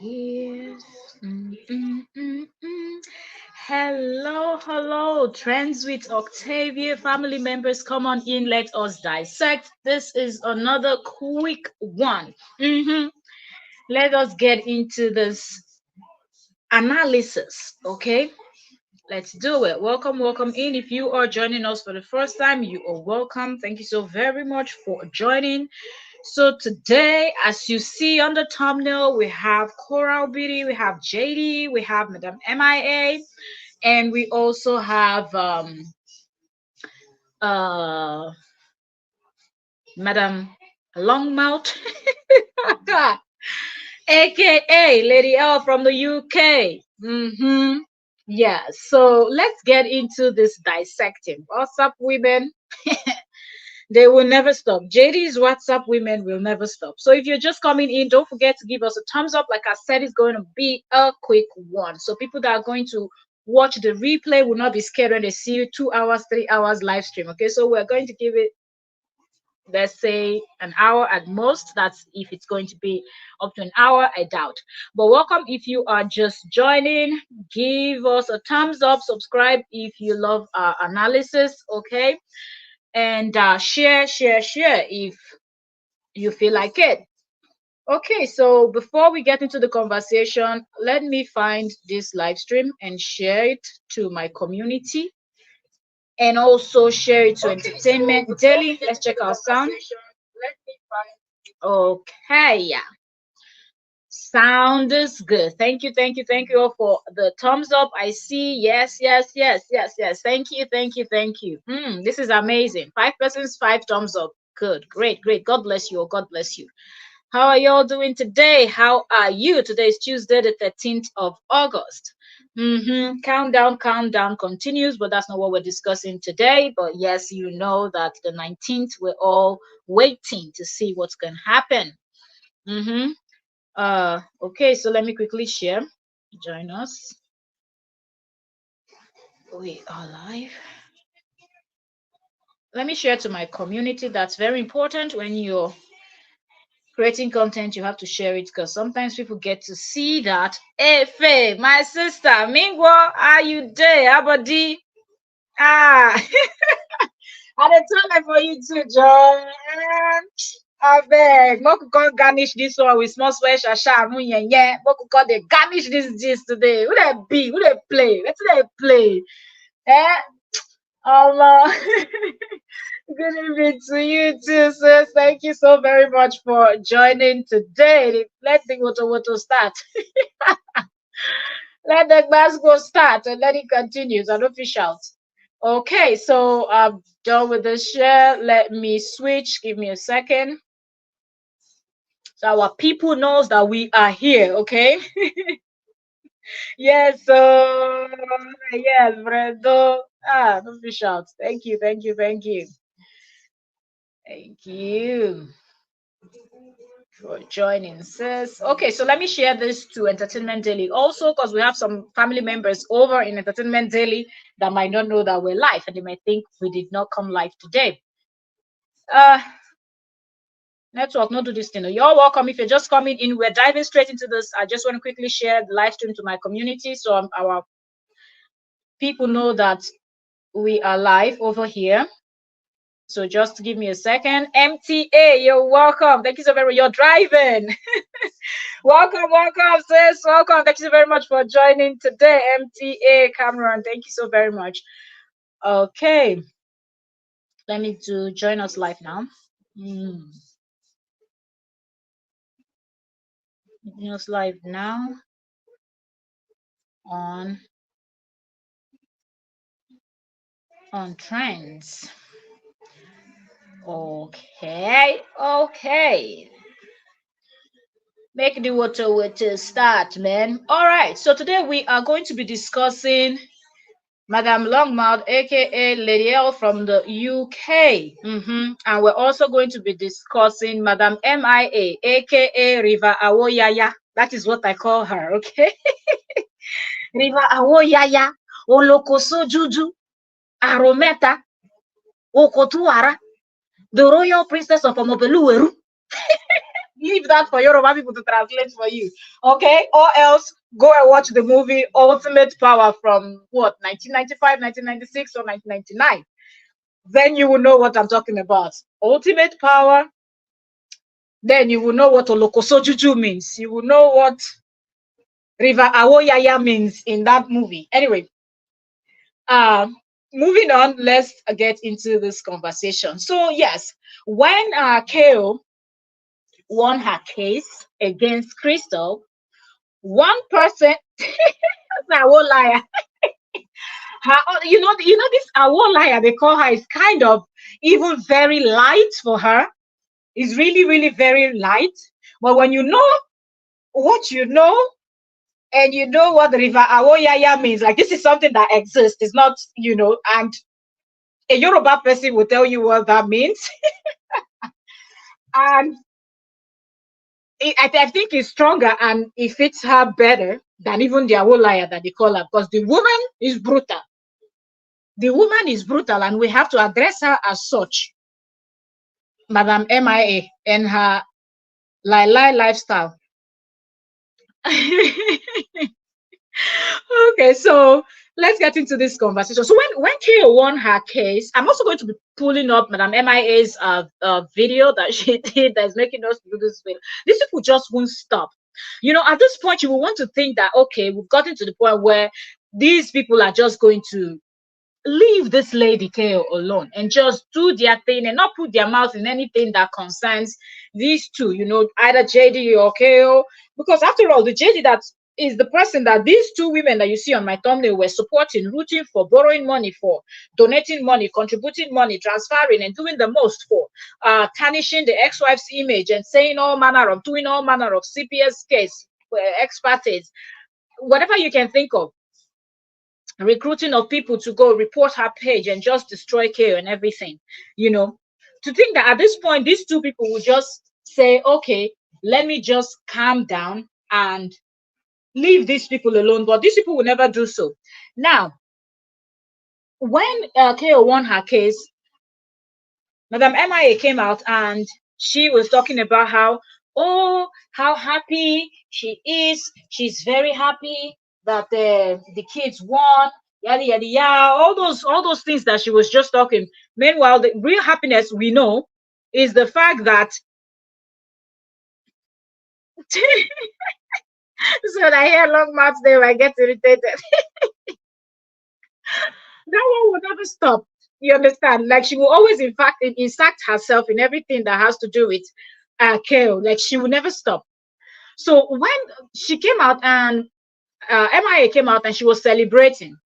Yes. Hello, hello, Trends with Octavia family members. Come on in, let us dissect. This is another quick one. Let us get into this analysis, okay? Let's do it. Welcome, welcome in. If you are joining us for the first time, you are welcome. Thank you so very much for joining. So today, as you see on the thumbnail, we have Coral Beauty, we have JD, we have Madam MIA, and we also have uh Madam Longmouth, aka Lady L from the UK. Yeah, so let's get into this dissecting. What's up, women? They will never stop. JD's WhatsApp women will never stop. So if you're just coming in, don't forget to give us a thumbs up. Like I said, it's going to be a quick one. So people that are going to watch the replay will not be scared when they see you 2 hours, 3 hours live stream. Okay, so we're going to give it, let's say, an hour at most. That's if it's going to be up to an hour, I doubt. But welcome if you are just joining. Give us a thumbs up, subscribe if you love our analysis, okay? And share if you feel like it. Okay, so before we get into the conversation, let me find this live stream and share it to my community and also share it to Entertainment Daily. Let's check our sound. Okay, yeah. Sound is good. Thank you all for the thumbs up. I see. Yes. Thank you. This is amazing. 5 persons, 5 thumbs up. Good, great. God bless you. God bless you. How are y'all doing today? How are you? Today is Tuesday, the 13th of August. Countdown continues, but that's not what we're discussing today. But yes, you know that the 19th, we're all waiting to see what's going to happen. Okay, so let me quickly share. Join us. We are live. Let me share to my community. That's very important when you're creating content. You have to share it because sometimes people get to see that. Hey, Faye, my sister, Mingwa, are you there? Abadi? Ah, and the time for you too, John. I beg, Moku can't garnish this one with small special shasha. Yeah. Moku can't they garnish this today. Who they be? Who they play? Let's they play. Eh? Allah. Good evening to you too, sis. Thank you so very much for joining today. Let the Woto start. Let the class go start and let it continue. So don't fish out. Okay, so I'm done with the share. Let me switch. Give me a second. So our people knows that we are here, okay? Yes, so yes, Bredo. Don't fish out. Thank you. Thank you for joining, sis. Okay, so let me share this to Entertainment Daily also because we have some family members over in Entertainment Daily that might not know that we're live and they might think we did not come live today. Network, not do this thing. You're welcome. If you're just coming in, we're diving straight into this. I just want to quickly share the live stream to my community so our people know that we are live over here. So just give me a second. MTA, you're welcome. Thank you so very much. You're driving. welcome, sis. Welcome. Thank you so very much for joining today. MTA Cameron. Thank you so very much. Okay. Let me do join us live now. Join us live now on trends. Okay. Make the water start, man. All right. So today we are going to be discussing Madam Longmouth, aka Lady L from the UK. And we're also going to be discussing Madam MIA, aka River Awoyaya. That is what I call her, okay? River Awoyaya, Olokoso Juju, Arometa, Okotuara, the Royal Princess of Omobeluweru. leave that for Yoruba people to translate for you. Okay? Or else go and watch the movie Ultimate Power from what, 1995, 1996, or 1999. Then you will know what I'm talking about. Ultimate Power. Then you will know what Olokosojuju means. You will know what River Awoyaya means in that movie. Anyway, moving on, let's get into this conversation. So yes, when KO won her case against Crystal, one person, Awo liar, this Awo liar they call her is kind of even very light for her. It's really, really very light. But when you know what you know, and you know what the River Awoyaya means, like this is something that exists. It's not, and a Yoruba person will tell you what that means. And I think it's stronger and it fits her better than even the Awolaya that they call her, because the woman is brutal. The woman is brutal, and we have to address her as such. Madam MIA and her lie lifestyle. Okay, so let's get into this conversation. So when Keo won her case, I'm also going to be pulling up Madam MIA's video that she did that's making us do this video. These people just won't stop. At this point, you will want to think that, okay, we've gotten to the point where these people are just going to leave this lady Keo alone and just do their thing and not put their mouth in anything that concerns these two, either JD or Keo. Because after all, the JD that is the person that these two women that you see on my thumbnail were supporting, rooting for, borrowing money for, donating money, contributing money, transferring, and doing the most for, tarnishing the ex-wife's image and doing all manner of CPS case, expertise, whatever you can think of, recruiting of people to go report her page and just destroy Keo and everything, to think that at this point, these two people will just say, okay, let me just calm down and leave these people alone. But these people will never do so. Now, when Keo won her case, Madam MIA came out and she was talking about how happy she is. She's very happy that the kids won, yada yada yada. All those things that she was just talking. Meanwhile, the real happiness we know is the fact that so that I hear long mouths there, I get irritated. That one will never stop. You understand? Like she will always, in fact, insert herself in everything that has to do with Kale. Like she will never stop. So when she came out and MIA came out and she was celebrating,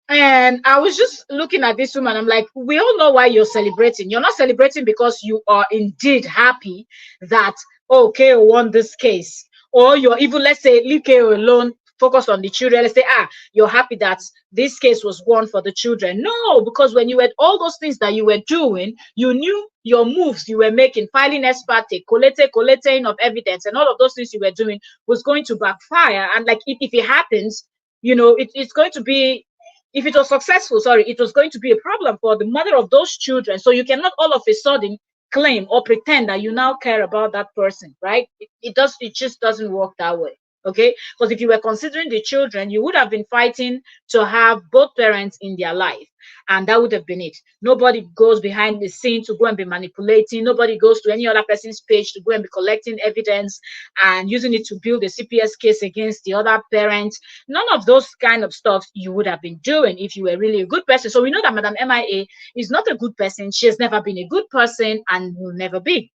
and I was just looking at this woman. I'm like, we all know why you're celebrating. You're not celebrating because you are indeed happy that, oh, Kale won this case. Or you're even, let's say, leave Kale alone, focus on the children. Let's say, you're happy that this case was won for the children. No, because when you had all those things that you were doing, you knew your moves you were making, filing exparte, collating of evidence, and all of those things you were doing was going to backfire. And like, if it happens, it's going to be, if it was successful, it was going to be a problem for the mother of those children. So you cannot all of a sudden claim or pretend that you now care about that person, right? It just doesn't work that way. Okay, because if you were considering the children, you would have been fighting to have both parents in their life, and that would have been it. Nobody goes behind the scene to go and be manipulating. Nobody goes to any other person's page to go and be collecting evidence and using it to build a CPS case against the other parents. None of those kind of stuff you would have been doing if you were really a good person. So we know that Madam MIA is not a good person. She has never been a good person and will never be.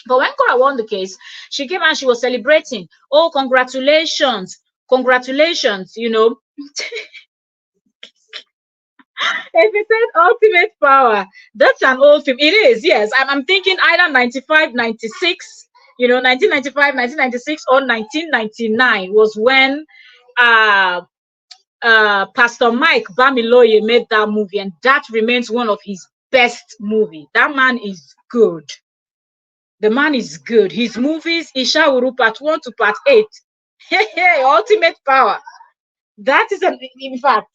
But when Cora won the case, she came and she was celebrating. Oh, congratulations, congratulations, If it said ultimate power, that's an old film. It is, yes. I'm thinking either 95, 96, 1995, 1996, or 1999 was when Pastor Mike Bamiloye made that movie, and that remains one of his best movies. That man is good. The man is good. His movies, Ishawuru Part 1 to Part 8. Ultimate Power. That is, in fact,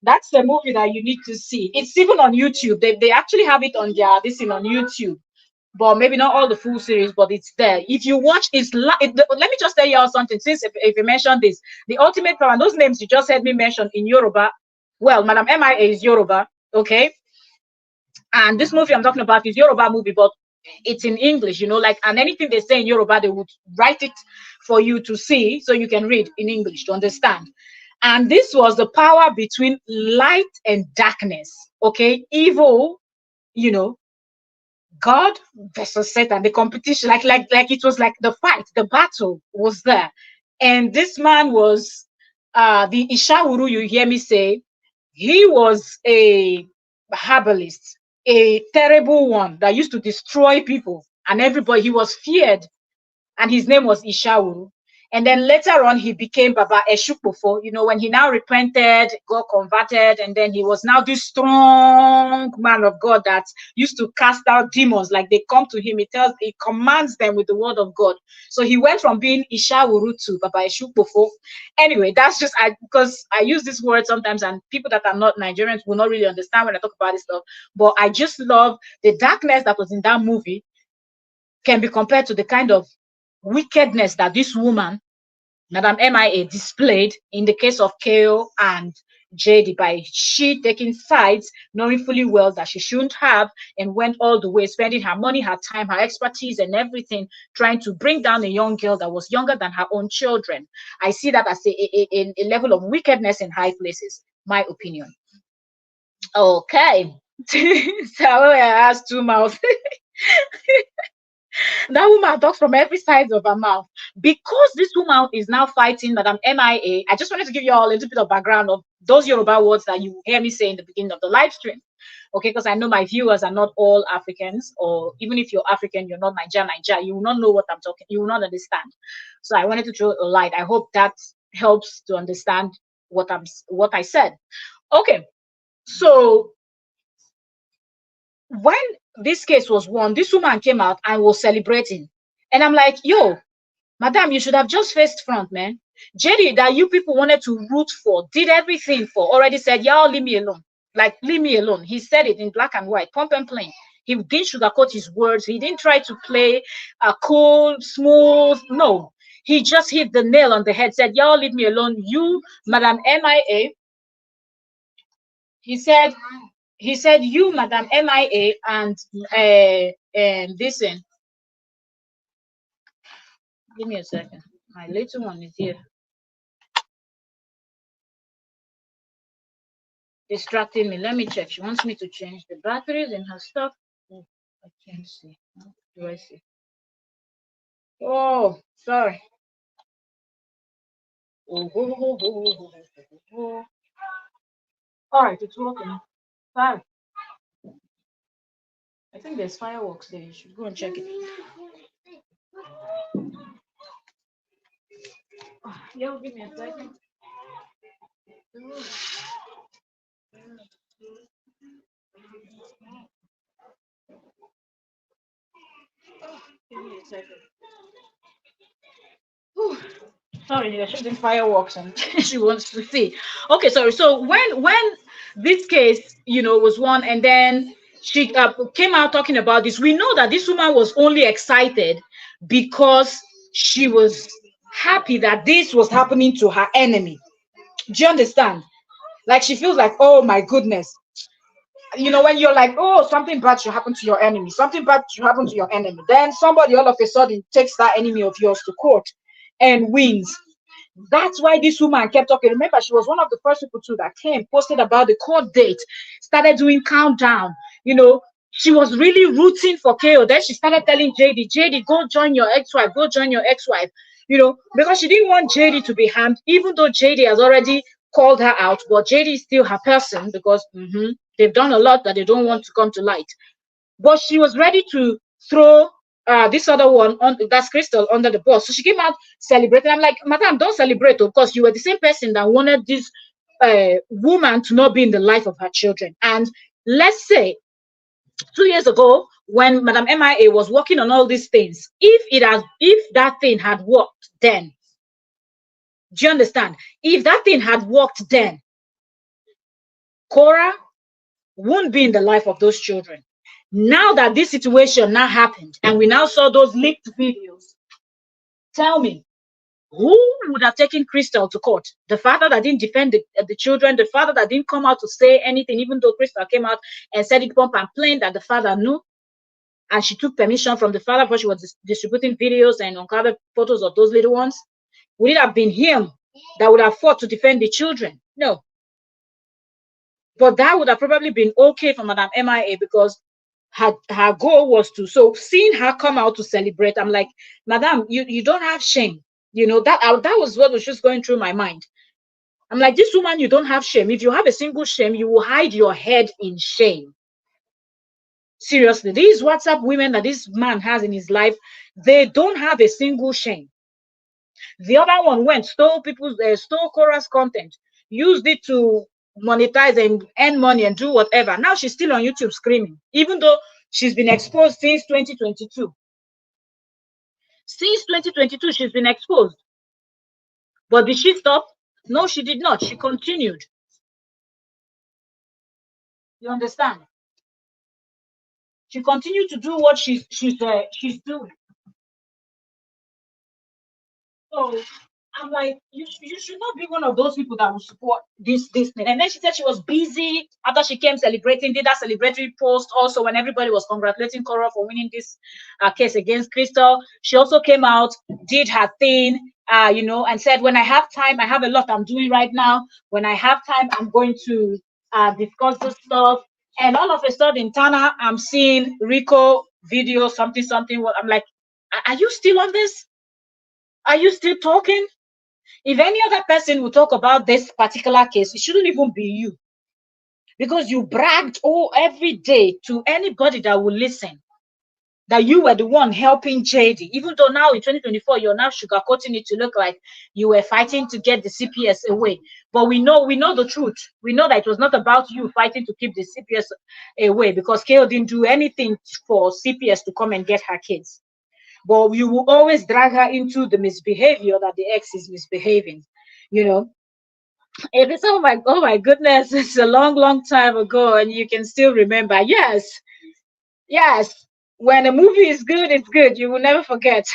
that's the movie that you need to see. It's even on YouTube. They actually have it on their, this thing on YouTube. but maybe not all the full series, but it's there. If you watch, let me just tell you all something. Since if you mentioned this, the ultimate power, and those names you just heard me mention in Yoruba, well, Madam MIA is Yoruba, okay? And this movie I'm talking about is Yoruba movie, but it's in English, like, and anything they say in Yoruba, they would write it for you to see so you can read in English to understand. And this was the power between light and darkness, okay? Evil, you know, God versus Satan, the competition, like it was like the fight, the battle was there. And this man was the Ishawuru, you hear me say, he was a herbalist, a terrible one that used to destroy people and everybody. He was feared, and his name was Ishawuru. And then later on, he became Baba Eshukpofo. When he now repented, got converted, and then he was now this strong man of God that used to cast out demons. Like they come to him, he commands them with the word of God. So he went from being Ishawuru to Baba Eshukpofo. Anyway, that's just because I use this word sometimes, and people that are not Nigerians will not really understand when I talk about this stuff. But I just love the darkness that was in that movie can be compared to the kind of wickedness that this woman, Madam MIA, displayed in the case of KO and JD by she taking sides, knowing fully well that she shouldn't have, and went all the way, spending her money, her time, her expertise, and everything, trying to bring down a young girl that was younger than her own children. I see that as a level of wickedness in high places, my opinion. Okay. So I asked two mouths. That woman talks from every side of her mouth. Because this woman is now fighting Madam MIA, I just wanted to give you all a little bit of background of those Yoruba words that you hear me say in the beginning of the live stream. Okay, because I know my viewers are not all Africans, or even if you're African, you're not Niger, you will not know what I'm talking, you will not understand. So I wanted to throw a light. I hope that helps to understand what I said. Okay, so when this case was won, this woman came out and was celebrating. And I'm like, yo, madam, you should have just faced front, man. Jerry, that you people wanted to root for, did everything for, already said, y'all leave me alone. Like, leave me alone. He said it in black and white, pump and plain. He didn't sugarcoat his words. He didn't try to play a cool, smooth. No, he just hit the nail on the head, said, y'all leave me alone. You, Madam MIA, he said, you, Madam MIA, and listen, give me a second. My little one is here, distracting me. Let me check. She wants me to change the batteries in her stuff. Oh, I can't see. What do I see? Oh, sorry. Oh, all right, it's working. Sorry. I think there's fireworks there. You should go and check it. Yeah, give me a second. Give me a second. Whew. Sorry, they're shooting fireworks and she wants to see. Okay, sorry. So when this case, was won, and then she came out talking about this, we know that this woman was only excited because she was happy that this was happening to her enemy. Do you understand? Like she feels like, oh my goodness. When you're like, oh, something bad should happen to your enemy, something bad should happen to your enemy. Then somebody all of a sudden takes that enemy of yours to court and wins. That's why this woman kept talking. Remember, she was one of the first people too that came, posted about the court date, started doing countdown. She was really rooting for KO. Then she started telling JD, go join your ex-wife, go join your ex-wife. Because she didn't want JD to be harmed, even though JD has already called her out. But JD is still her person because they've done a lot that they don't want to come to light. But she was ready to throw this other one on, that's Crystal, under the bus. So she came out celebrating. I'm like, madam, don't celebrate, of course. You were the same person that wanted this woman to not be in the life of her children. And let's say 2 years ago, when Madam MIA was working on all these things, if that thing had worked then, do you understand? If that thing had worked then, Cora won't be in the life of those children. Now that this situation now happened, and we now saw those leaked videos, tell me, who would have taken Crystal to court? The father that didn't defend the children, the father that didn't come out to say anything, even though Crystal came out and said it pump and plain that the father knew, and she took permission from the father before she was distributing videos and uncovered photos of those little ones. Would it have been him that would have fought to defend the children? No. But that would have probably been okay for Madam MIA, because her goal was to. So seeing her come out to celebrate, I'm like, Madam, you don't have shame. That was what was just going through my mind. I'm like, this woman, you don't have shame. If you have a single shame, you will hide your head in shame. Seriously, these WhatsApp women that this man has in his life, they don't have a single shame. The other one went, stole chorus content, used it to monetize and earn money and do whatever. Now she's still on YouTube screaming, even though she's been exposed since 2022. Since 2022, she's been exposed. But did she stop? No, she did not. She continued. You understand? She continued to do what she's doing. So I'm like, you should not be one of those people that will support this thing. And then she said she was busy after she came celebrating, did that celebratory post also when everybody was congratulating Cora for winning this case against Crystal. She also came out, did her thing, and said, when I have time, I have a lot I'm doing right now. When I have time, I'm going to discuss this stuff. And all of a sudden, Tana, I'm seeing Rico video, something. I'm like, are you still on this? Are you still talking? If any other person will talk about this particular case, it shouldn't even be you. Because you bragged every day to anybody that will listen that you were the one helping JD. Even though now in 2024, you're now sugarcoating it to look like you were fighting to get the CPS away. But we know the truth. We know that it was not about you fighting to keep the CPS away, because Kale didn't do anything for CPS to come and get her kids. But you will always drag her into the misbehavior that the ex is misbehaving. If it's oh my goodness, it's a long time ago, and you can still remember. Yes. When a movie is good, it's good. You will never forget.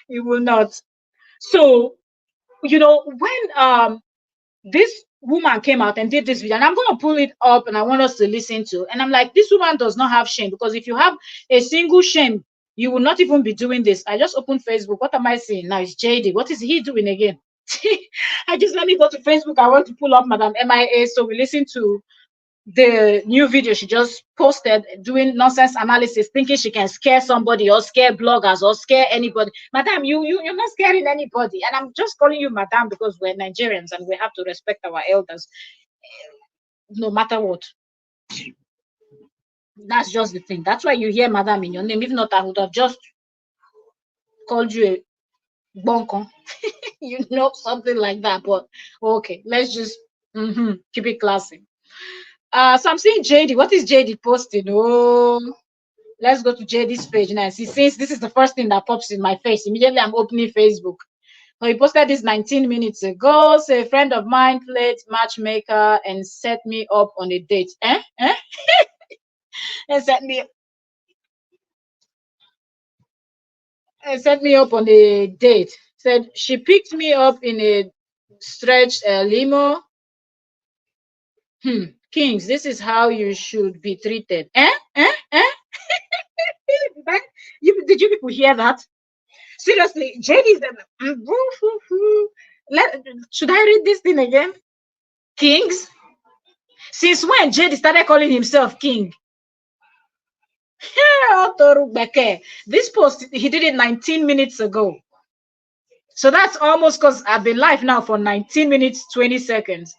You will not. So, when this woman came out and did this video, and I'm going to pull it up and I want us to listen to, and I'm like, this woman does not have shame, because if you have a single shame, you will not even be doing this. I just opened Facebook. What am I seeing now? It's JD. What is he doing again? Let me go to Facebook. I want to pull up Madam MIA. So we listen to the new video she just posted, doing nonsense analysis, thinking she can scare somebody or scare bloggers or scare anybody. Madam, you're not scaring anybody. And I'm just calling you Madam because we're Nigerians and we have to respect our elders no matter what. That's just the thing. That's why you hear Madam in your name. If not, I would have just called you a bonko. Something like that. But okay, let's just keep it classy. So I'm seeing JD. What is JD posting? Oh, let's go to JD's page now. See, since this is the first thing that pops in my face, immediately I'm opening Facebook. So he posted this 19 minutes ago. So a friend of mine played matchmaker and set me up on a date. And set me up on a date. Said she picked me up in a stretched limo. Kings, this is how you should be treated. Did you people hear that? Seriously, JD should I read this thing again? Kings? Since when JD started calling himself king? This post, he did it 19 minutes ago. So that's almost, because I've been live now for 19 minutes, 20 seconds.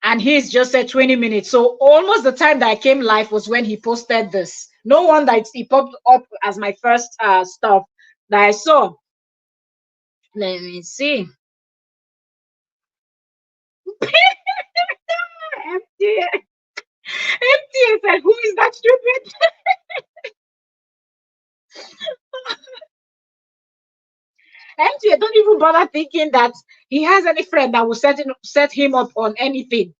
And he's just said 20 minutes. So almost the time that I came live was when he posted this. No wonder it popped up as my first stuff that I saw. Let me see. MTA said, who is that stupid? MTA don't even bother thinking that he has any friend that will set him up on anything.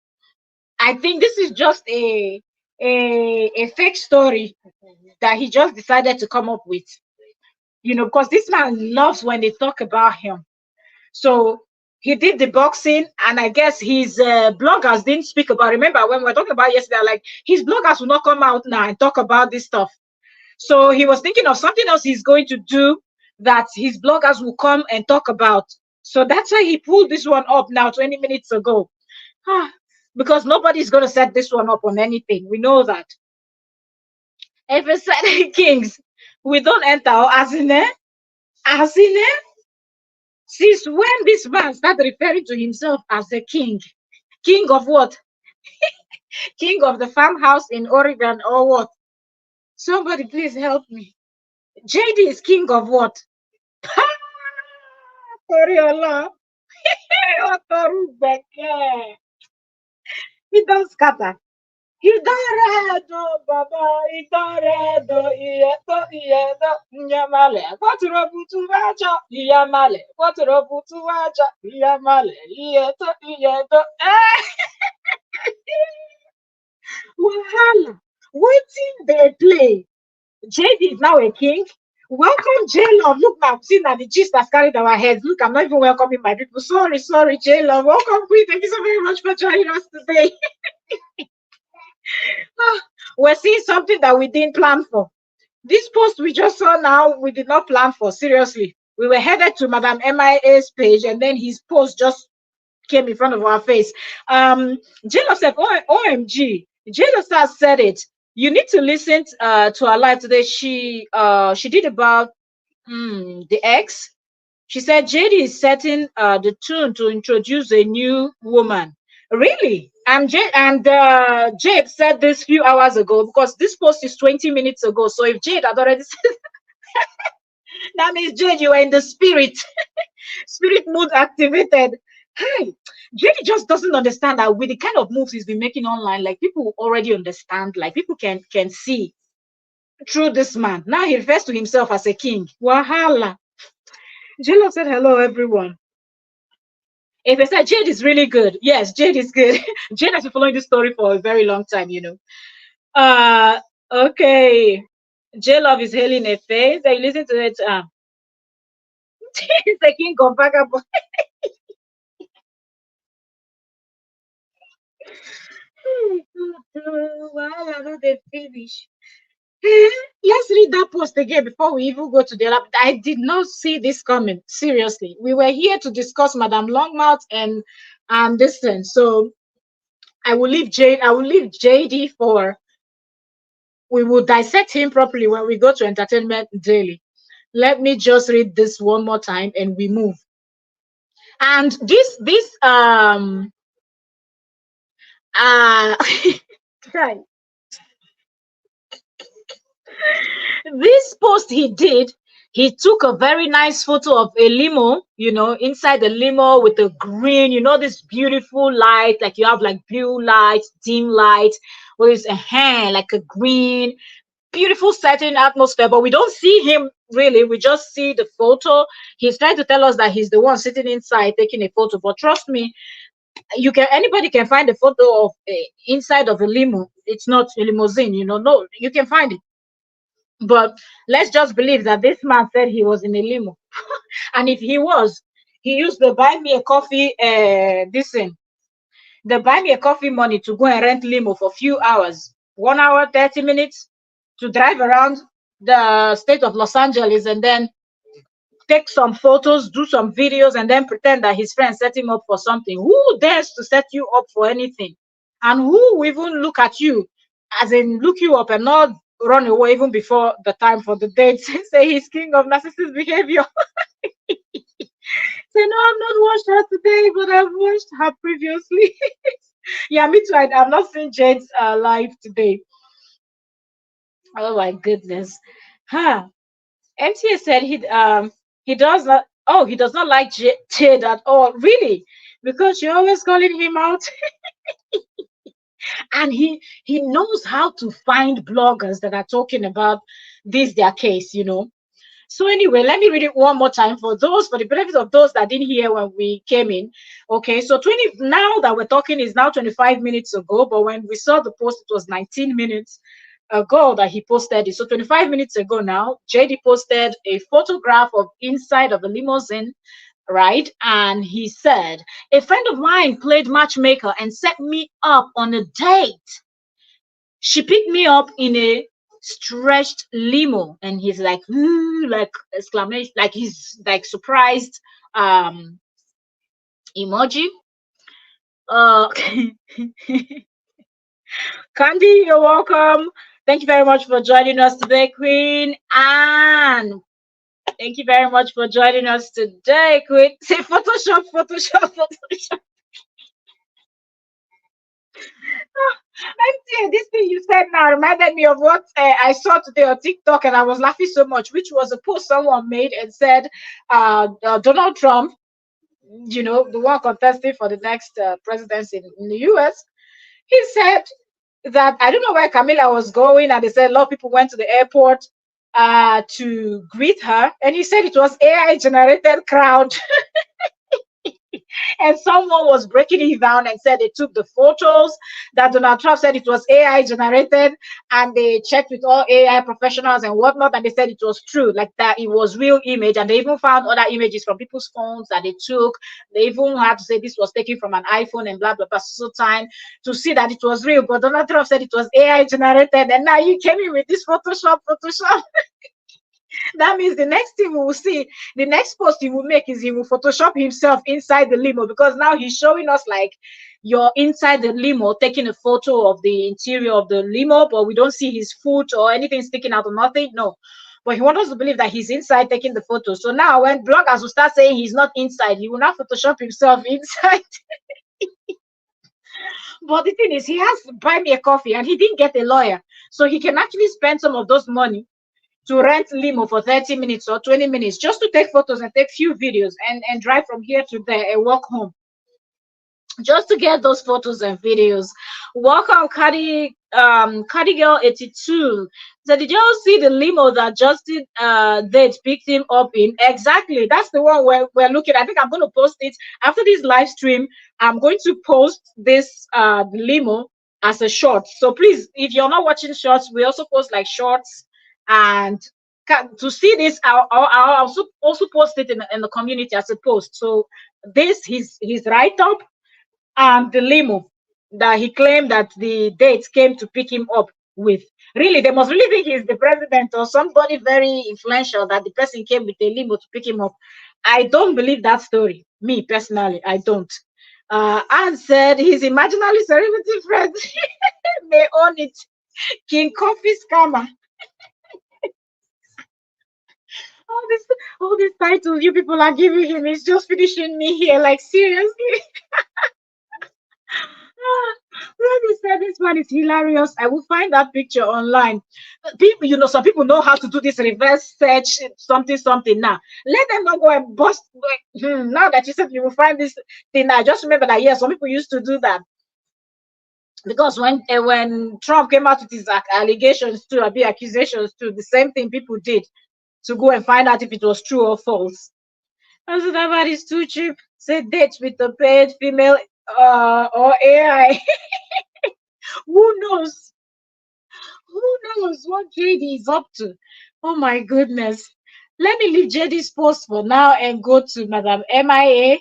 I think this is just a a fake story that he just decided to come up with. Because this man loves when they talk about him. So he did the boxing, and I guess his bloggers didn't speak about. Remember when we were talking about yesterday, like his bloggers will not come out now and talk about this stuff. So he was thinking of something else he's going to do that his bloggers will come and talk about. So that's why he pulled this one up now 20 minutes ago. Because nobody's going to set this one up on anything. We know that. If it's setting kings, we don't enter. As in, since when this man started referring to himself as a king? King of what? King of the farmhouse in Oregon or what? Somebody please help me. JD is king of what? Toriola. He don't scatter. He don't red, oh, Baba. He don't red, oh, Yamale. What robutu vaja? Yamale. What robutu vaja? Yamale. Yeto. Wahala. Waiting they play. JD is now a king. Welcome, J-Love. Look now, see now the gist has carried our heads. Look, I'm not even welcoming my people. Sorry, J-Love. Welcome, Queen. Thank you so very much for joining us today. We're seeing something that we didn't plan for. This post we just saw now, we did not plan for. Seriously. We were headed to Madam MIA's page, and then his post just came in front of our face. J-Love said, OMG. J-Love said it. You need to listen to her live today. She did about the X. She said JD is setting the tune to introduce a new woman. Really? And Jade said this few hours ago, because this post is 20 minutes ago. So if Jade had already said, that means Jade, you were in the spirit mood activated. Hey, JD just doesn't understand that with the kind of moves he's been making online, like people already understand, like people can see through this man. Now he refers to himself as a king. Wahala. J-Lo said hello, everyone. If I said Jade is really good, yes, Jade is good. Jade has been following this story for a very long time, Okay. J Love is hailing a face. I listen to it. He's the king of vagabond. Why are not they finish? Let's read that post again before we even go to the lab. I did not see this coming. Seriously, we were here to discuss Madame Longmouth and this thing. So I will leave JD for. We will dissect him properly when we go to Entertainment Daily. Let me just read this one more time and we move. And this this post he took a very nice photo of a limo, inside the limo with the green, this beautiful light, like you have like blue light, dim light, with a hand like a green, beautiful setting atmosphere, but we don't see him really. We just see the photo. He's trying to tell us that he's the one sitting inside taking a photo, but trust me, anybody can find a photo of inside of a limo. It's not a limousine, no, you can find it. But let's just believe that this man said he was in a limo. And if he was, he used the buy me a coffee the buy me a coffee money to go and rent limo for a few hours, 1 hour 30 minutes, to drive around the state of Los Angeles and then take some photos, do some videos, and then pretend that his friend set him up for something. Who dares to set you up for anything? And who will even look at you, as in look you up and not run away even before the time for the date? Say he's king of narcissist behavior. Say, no, I've not watched her today, but I've watched her previously. Yeah, me too. I've not seen Jade's live today. Oh my goodness. Huh. MTS said he does not. Oh, he does not like Jade at all. Really? Because you're always calling him out. And he knows how to find bloggers that are talking about this their case. So anyway, let me read it one more time for the benefit of those that didn't hear when we came in. Okay, so 20 now that we're talking is now 25 minutes ago, but when we saw the post, it was 19 minutes ago that he posted it. So 25 minutes ago now, JD posted a photograph of inside of the limousine, right? And he said, a friend of mine played matchmaker and set me up on a date. She picked me up in a stretched limo, and he's like, "Ooh," like exclamation, like he's like surprised emoji. Uh, Candy, you're welcome. Thank you very much for joining us today, Queen Anne. Thank you very much for joining us today, Queen. Say Photoshop, Photoshop, Photoshop. This thing you said now reminded me of what I saw today on TikTok, and I was laughing so much, which was a post someone made and said, Donald Trump, the one contesting for the next presidency in the US, he said that I don't know where Camilla was going, and they said a lot of people went to the airport to greet her, and he said it was AI generated crowd. And someone was breaking it down and said they took the photos that Donald Trump said it was AI generated, and they checked with all AI professionals and whatnot, and they said it was true, like that it was real image. And they even found other images from people's phones that they took. They even had to say this was taken from an iPhone and blah blah blah, so time to see that it was real. But Donald Trump said it was AI generated, and now you came in with this Photoshop. That means the next thing we will see, the next post he will make is he will Photoshop himself inside the limo, because now he's showing us like you're inside the limo taking a photo of the interior of the limo, but we don't see his foot or anything sticking out or nothing. No. But he wants us to believe that he's inside taking the photo. So now when bloggers will start saying he's not inside, he will now Photoshop himself inside. But the thing is, he has to buy me a coffee and he didn't get a lawyer. So he can actually spend some of those money to rent limo for 30 minutes or 20 minutes just to take photos and take few videos and drive from here to there and walk home just to get those photos and videos. Welcome, Cardi Girl 82. So did y'all see the limo that Justin date picked him up in? Exactly. That's the one we're looking. I think I'm going to post it after this live stream. I'm going to post this limo as a short. So please, if you're not watching shorts, we also post like shorts. And to see this, I'll also post it in the community as a post. So this his write up and the limo that he claimed that the dates came to pick him up with. Really, they must really think he's the president or somebody very influential that the person came with a limo to pick him up. I don't believe that story. Me personally, I don't. Anne said his imaginary celebrity friend may own it. King Coffee scammer. All these titles you people are giving him is just finishing me here. Like seriously. Let me say this one is hilarious. I will find that picture online. People, some people know how to do this reverse search, something now. Let them not go and bust. Now that you said you will find this thing, I just remember that, yes, some people used to do that. Because when Trump came out with his allegations too, be accusations too, the same thing people did to go and find out if it was true or false. I said that is too cheap. Say date with a paid female or AI. Who knows? Who knows what JD is up to? Oh my goodness. Let me leave JD's post for now and go to Madam MIA.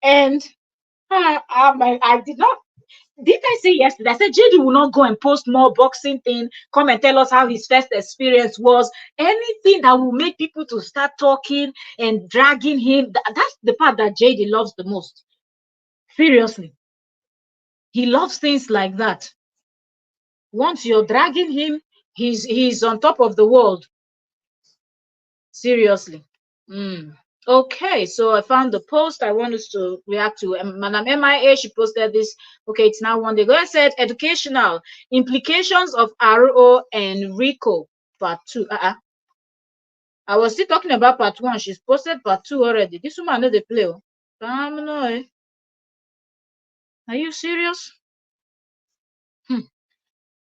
And I did not. Did I say yesterday? I said JD will not go and post more boxing thing. Come and tell us how his first experience was. Anything that will make people to start talking and dragging him. That's the part that JD loves the most. Seriously. He loves things like that. Once you're dragging him, he's on top of the world. Seriously. Okay, so I found the post I want us to react to. Madam MIA, she posted this. Okay, it's now one day ago. I said educational implications of RO and RICO part 2. I was still talking about part 1. She's posted part 2 already. This woman know the play. Are you serious?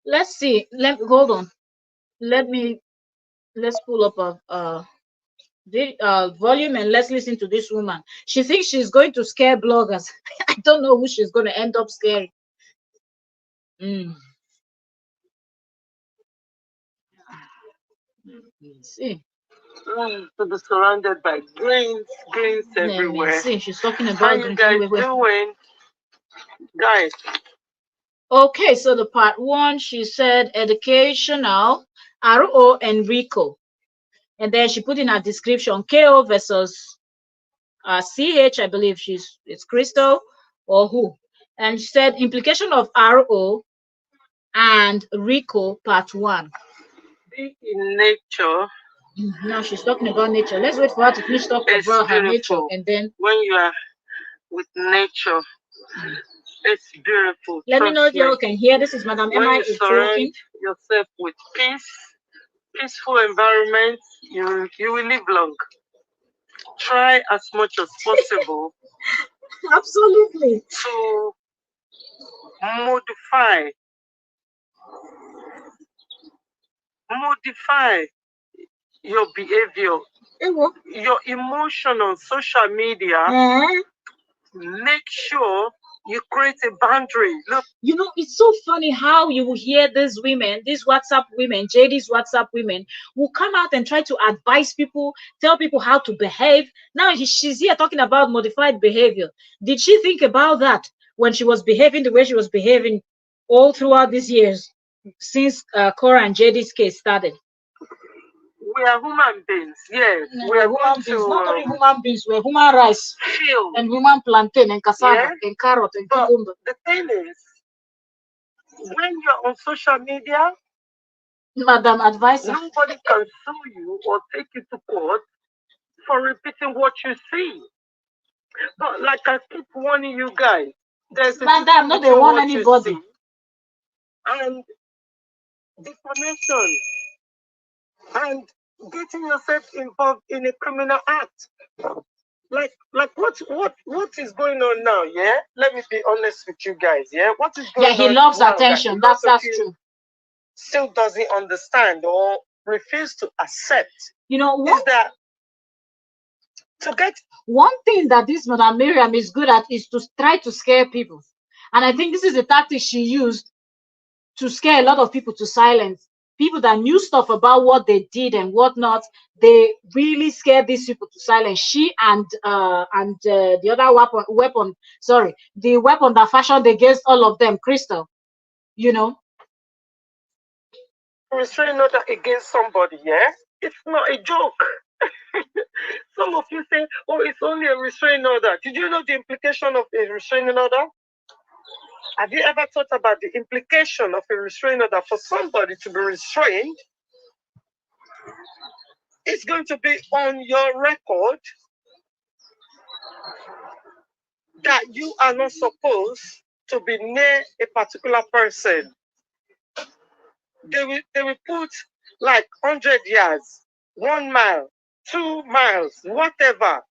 Let's see. Hold on. Let's pull up The volume, and let's listen to this woman. She thinks she's going to scare bloggers. I don't know who she's going to end up scaring. Mm. See. To be surrounded by greens everywhere. See, she's talking How about you guys doing, guys? Okay, so the part one, she said educational, RO and Rico. And then she put in her description KO versus CH, I believe it's Crystal or who. And she said implication of RO and Rico part one. Be in nature. Now she's talking about nature. Let's wait for her to finish talking about her nature, and then when you are with nature, it's beautiful. Let me know if you all can hear. This is Madam Emma is talking. Yourself with peaceful environment, you will live long. Try as much as possible. Absolutely. To modify your behavior, your emotion on social media. Make sure you create a boundary. Look, you know, it's so funny how you will hear these women, these WhatsApp women, JD's WhatsApp women, will come out and try to advise people, tell people how to behave. Now she's here talking about modified behavior. Did she think about that when she was behaving the way she was behaving all throughout these years since Cora and JD's case started? We are human beings, yes. We are human beings, not only human beings, we're human rice and human plantain and cassava and carrot and cucumber. The thing is, when you're on social media, Madam Advisor, nobody can sue you or take you to court for repeating what you see. But like I keep warning you guys, there's Madam, not they want anybody. And defamation and getting yourself involved in a criminal act. Like what is going on now? Yeah, let me be honest with you guys. Yeah, what is going on? Yeah, he loves attention. That's true. Still doesn't understand or refuse to accept. You know what? Is that to get one thing that this Madam Miriam is good at is to try to scare people, and I think this is a tactic she used to scare a lot of people to silence. People that knew stuff about what they did and whatnot, they really scared these people to silence. She and the other weapon, sorry, the weapon that fashioned against all of them, Crystal, you know. Restraining order against somebody, yeah? It's not a joke. Some of you say, oh, it's only a restraining order. Did you know the implication of a restraining order? Have you ever thought about the implication of a restraining order for somebody to be restrained? It's going to be on your record that you are not supposed to be near a particular person. They will put like 100 yards, 1 mile, 2 miles, whatever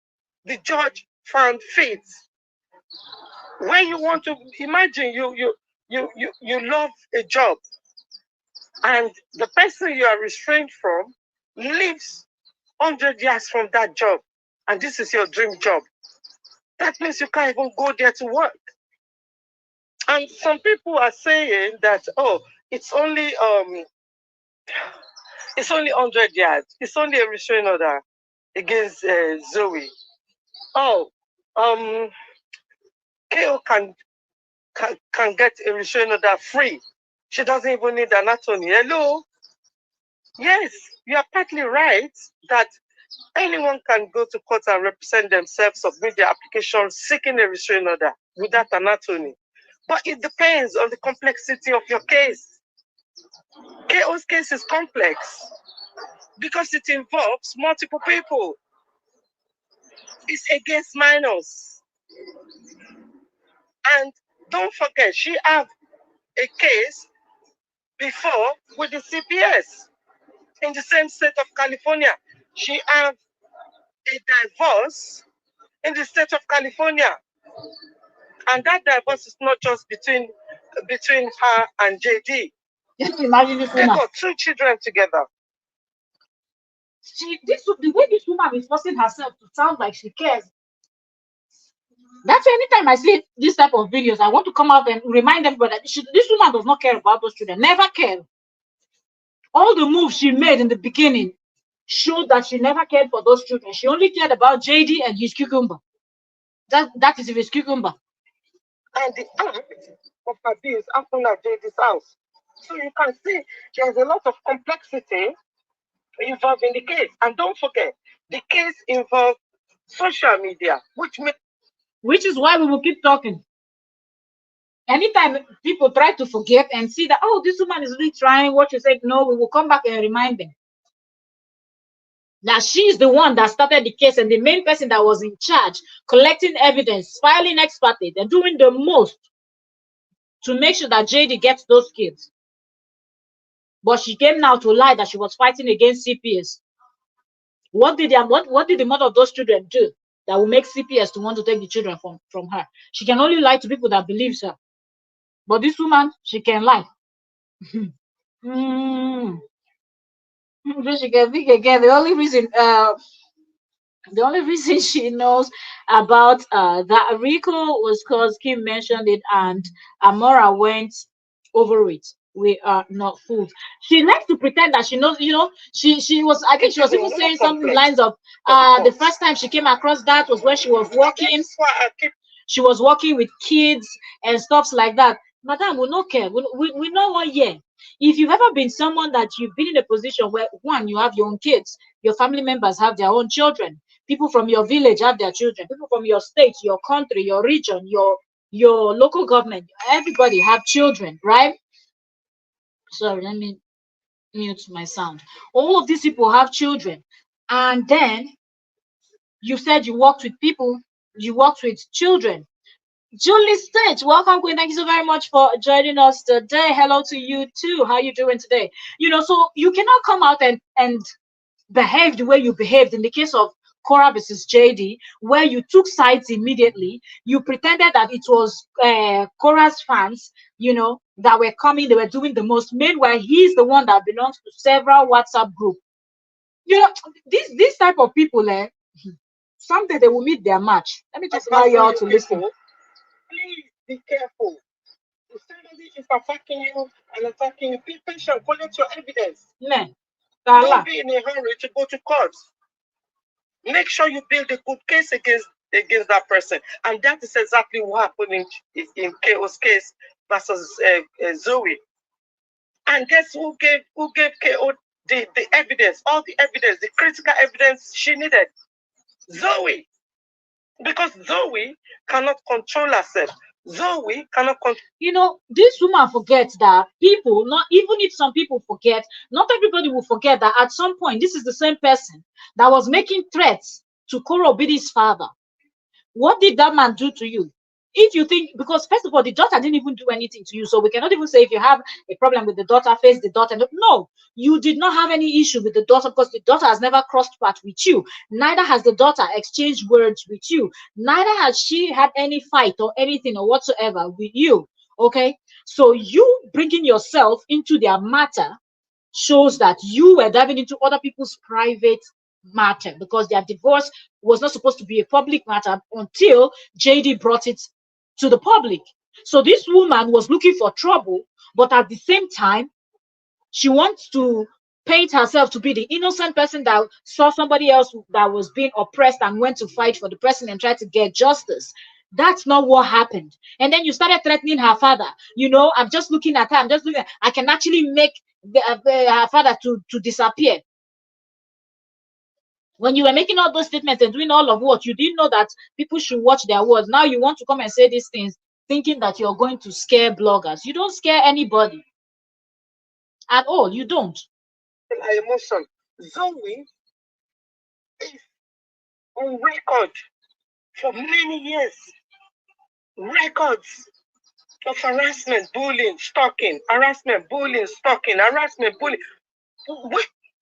the judge found fit. When you want to imagine you love a job and the person you are restrained from lives 100 yards from that job, and this is your dream job. That means you can't even go there to work. And some people are saying that, oh, it's only 100 yards. It's only a restraining order against Zoe. Oh, KO can get a restraining order free. She doesn't even need an attorney. Hello? Yes, you are partly right that anyone can go to court and represent themselves, submit their application seeking a restraining order without an attorney. But it depends on the complexity of your case. KO's case is complex because it involves multiple people. It's against minors. And don't forget, she had a case before with the CPS in the same state of California. She had a divorce in the state of California. And that divorce is not just between her and JD. Just imagine this woman. They got 2 children together. The way this woman is forcing herself to sound like she cares. That's why anytime I see this type of videos, I want to come out and remind everybody that this woman does not care about those children. Never care. All the moves she made in the beginning showed that she never cared for those children. She only cared about JD and his cucumber. That is his cucumber. And the act of abuse happened at JD's house. So you can see there's a lot of complexity involved in the case. And don't forget, the case involved social media, which is why we will keep talking. Anytime people try to forget and see that, oh, this woman is really trying what you said, no, we will come back and remind them that she's the one that started the case and the main person that was in charge, collecting evidence, filing ex parte. They're doing the most to make sure that JD gets those kids. But she came now to lie that she was fighting against CPS. What did the mother of those children do that will make CPS to want to take the children from her? She can only lie to people that believes her. But this woman, she can lie. She can think again. The only reason she knows about that Rico was because Kim mentioned it and Amora went over it. We are not fools. She likes to pretend that she knows, she was, I think she was even saying something lines of the first time she came across that was when she was walking. She was working with kids and stuff like that. Madam, we don't care. We know 1 year. If you've ever been someone that you've been in a position where, one, you have your own kids, your family members have their own children, people from your village have their children, people from your state, your country, your region, your local government, everybody have children, right? Sorry, let me mute my sound. All of these people have children. And then you said you worked with people, you worked with children. Julie State, welcome, Queen. Thank you so very much for joining us today. Hello to you too. How you doing today? So you cannot come out and behave the way you behaved in the case of Cora versus JD, where you took sides immediately. You pretended that it was Cora's fans, that were coming, they were doing the most. Meanwhile, he's the one that belongs to several WhatsApp groups. This type of people, someday they will meet their match. Let me just allow you all to listen. Please be careful. If somebody is attacking you and attacking you, be patient, collect your evidence. Don't be in a hurry to go to court. Make sure you build a good case against that person. And that is exactly what happened in KO's case versus Zoe. And guess who gave KO the evidence, all the evidence, the critical evidence she needed? Zoe. Because Zoe cannot control herself. Zoe cannot control. This woman forgets that people, not even if some people forget, not everybody will forget that at some point, this is the same person that was making threats to Koro Obidi's father. What did that man do to you? If you think, because first of all, the daughter didn't even do anything to you, so we cannot even say if you have a problem with the daughter, face the daughter. No, you did not have any issue with the daughter because the daughter has never crossed paths with you. Neither has the daughter exchanged words with you. Neither has she had any fight or anything or whatsoever with you. Okay, so you bringing yourself into their matter shows that you were diving into other people's private matter, because their divorce was not supposed to be a public matter until JD brought it to the public. So this woman was looking for trouble, but at the same time, she wants to paint herself to be the innocent person that saw somebody else that was being oppressed and went to fight for the person and try to get justice. That's not what happened. And then you started threatening her father. I'm just looking at her. I can actually make her father to disappear. When you were making all those statements and doing all of what, you didn't know that people should watch their words. Now you want to come and say these things thinking that you're going to scare bloggers. You don't scare anybody at all. You don't. Emotion. Zoe is on record for many years. Records of harassment, bullying, stalking, harassment, bullying, stalking, harassment, bullying.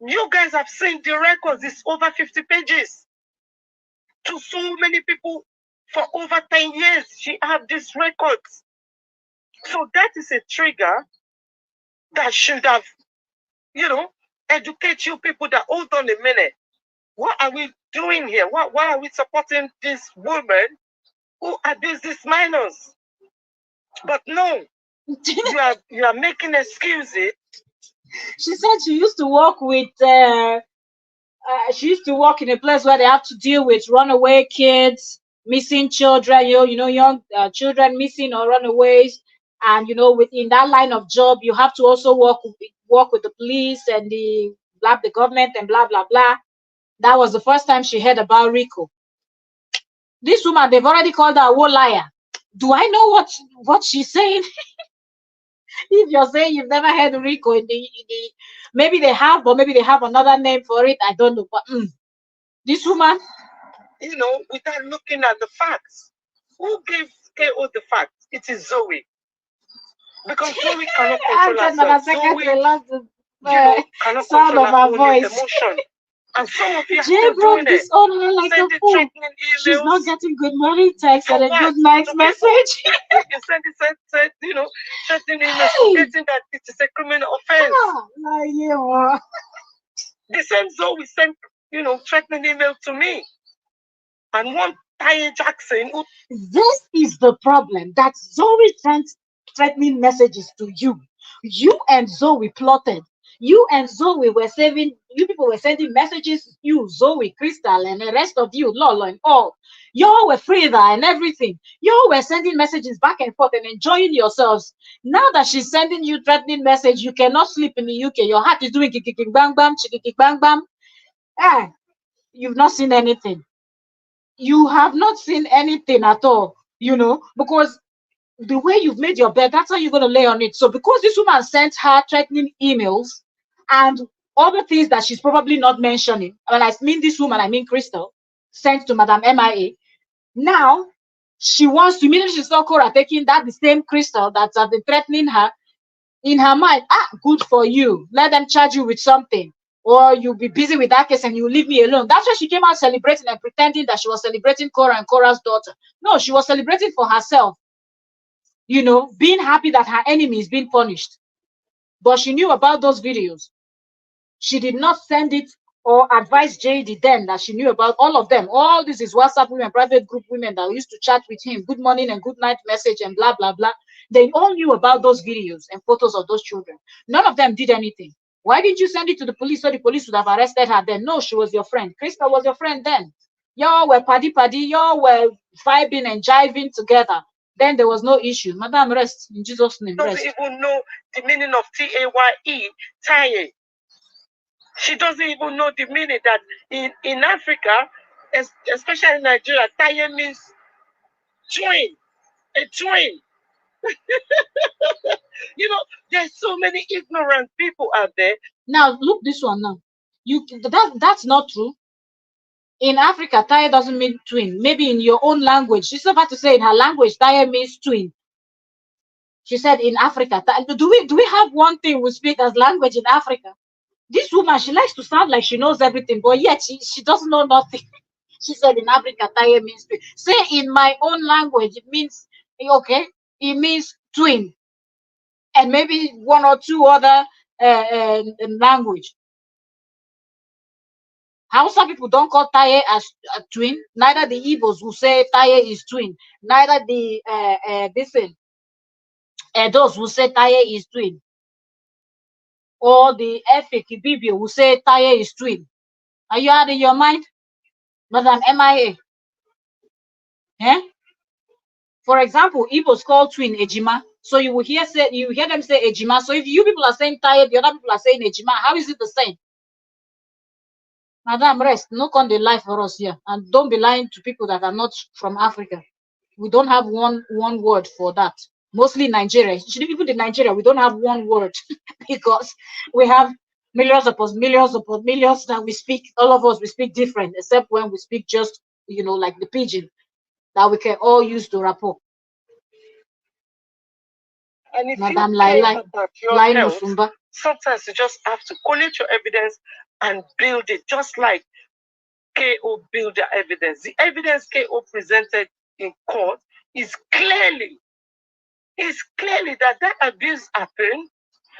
You guys have seen the records. It's over 50 pages. To so many people for over 10 years, she had these records. So that is a trigger that should have, educate you people that, hold on a minute, what are we doing here? Why are we supporting these women who abuse these minors? But no, you are making excuses. She said she used to work with she used to work in a place where they have to deal with runaway kids, missing children, young children missing or runaways. And within that line of job, you have to also work with the police and the government and blah blah blah. That was the first time she heard about Rico. This woman, they've already called her a whole liar. Do I know what she's saying? If you're saying you've never heard Rico maybe they have, but maybe they have another name for it. I don't know. But this woman, without looking at the facts, who gave KO the facts? It is Zoe. Because Zoe cannot control herself. Zoe, cannot control her own emotion. And some of you have been doing it. Like a fool. She's not getting good morning text and a good night message. You send threatening emails, forgetting that it is a criminal offense. The same Zoe sent, threatening email to me. And one Taye Jackson. This is the problem, that Zoe sent threatening messages to you. You and Zoe plotted. You and Zoe were you people were sending messages, you, Zoe, Crystal, and the rest of you, Lolo and all. Y'all were Frida and everything. Y'all were sending messages back and forth and enjoying yourselves. Now that she's sending you threatening message, you cannot sleep in the UK. Your heart is doing kikiki bang bam, chikiki bang bam. You've not seen anything. You have not seen anything at all, because the way you've made your bed, that's how you're going to lay on it. So because this woman sent her threatening emails and other things that she's probably not mentioning, when I mean this woman, I mean Crystal, sent to Madam MIA, now she wants to, immediately she saw Cora taking that, the same Crystal that have been threatening her, in her mind, good for you, let them charge you with something, or you'll be busy with that case and you leave me alone. That's why she came out celebrating and pretending that she was celebrating Cora and Cora's daughter. No, she was celebrating for herself, being happy that her enemy is being punished. But she knew about those videos. She did not send it or advise JD then that she knew about all of them. All this is WhatsApp women, private group women that used to chat with him, good morning and good night message and blah, blah, blah. They all knew about those videos and photos of those children. None of them did anything. Why didn't you send it to the police so the police would have arrested her then? No, she was your friend. Crystal was your friend then. Y'all were paddy, y'all were vibing and jiving together. Then there was no issue. Madam, rest in Jesus' name. Rest. Doesn't even know the meaning of TAYE, Taye. She doesn't even know the meaning that in Africa, especially in Nigeria, Taye means twin, a twin. There's so many ignorant people out there. Now look this one now. That's not true. In Africa, Taye doesn't mean twin. Maybe in your own language. She's about to say in her language, Taye means twin. She said in Africa. Do we have one thing we speak as language in Africa? This woman, she likes to sound like she knows everything, but yet she doesn't know nothing. She said in Africa, Taye means twin. Say in my own language, it means, okay, it means twin. And maybe one or two other language. Hausa people don't call Taye as a twin. Neither the Igbos will say Taye is twin. Neither the those who say Taye is twin. Or the Efik Ibibio will say Taye is twin. Are you out of your mind? Madam MIA. Eh? For example, Igbos call twin Ejima. So you hear them say Ejima. So if you people are saying Taye, the other people are saying Ejima, how is it the same? Madam, rest. No con the lie for us here. And don't be lying to people that are not from Africa. We don't have one word for that. Mostly Nigeria. Even in Nigeria, we don't have one word because we have millions upon millions that we speak. All of us, we speak different, except when we speak just, like the pidgin that we can all use to rapport. And if Madam you care about your health, sometimes you just have to collect your evidence and build it, just like KO build the evidence. The evidence KO presented in court is clearly that abuse happened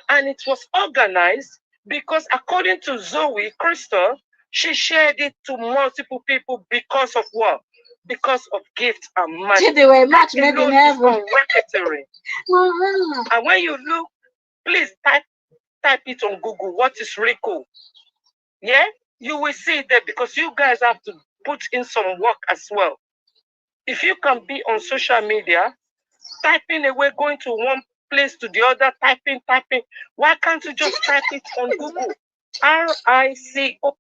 and it was organized Because according to Zoe Crystal, she shared it to multiple people because of what? Because of gifts and money. They were That match made in alone is heaven. on racketeering. And when you look, please type it on Google. What is RICO? Yeah, you will see it there because you guys have to put in some work as well. If you can be on social media, typing away, going to one place to the other, typing. Why can't you just type it on Google? RICO.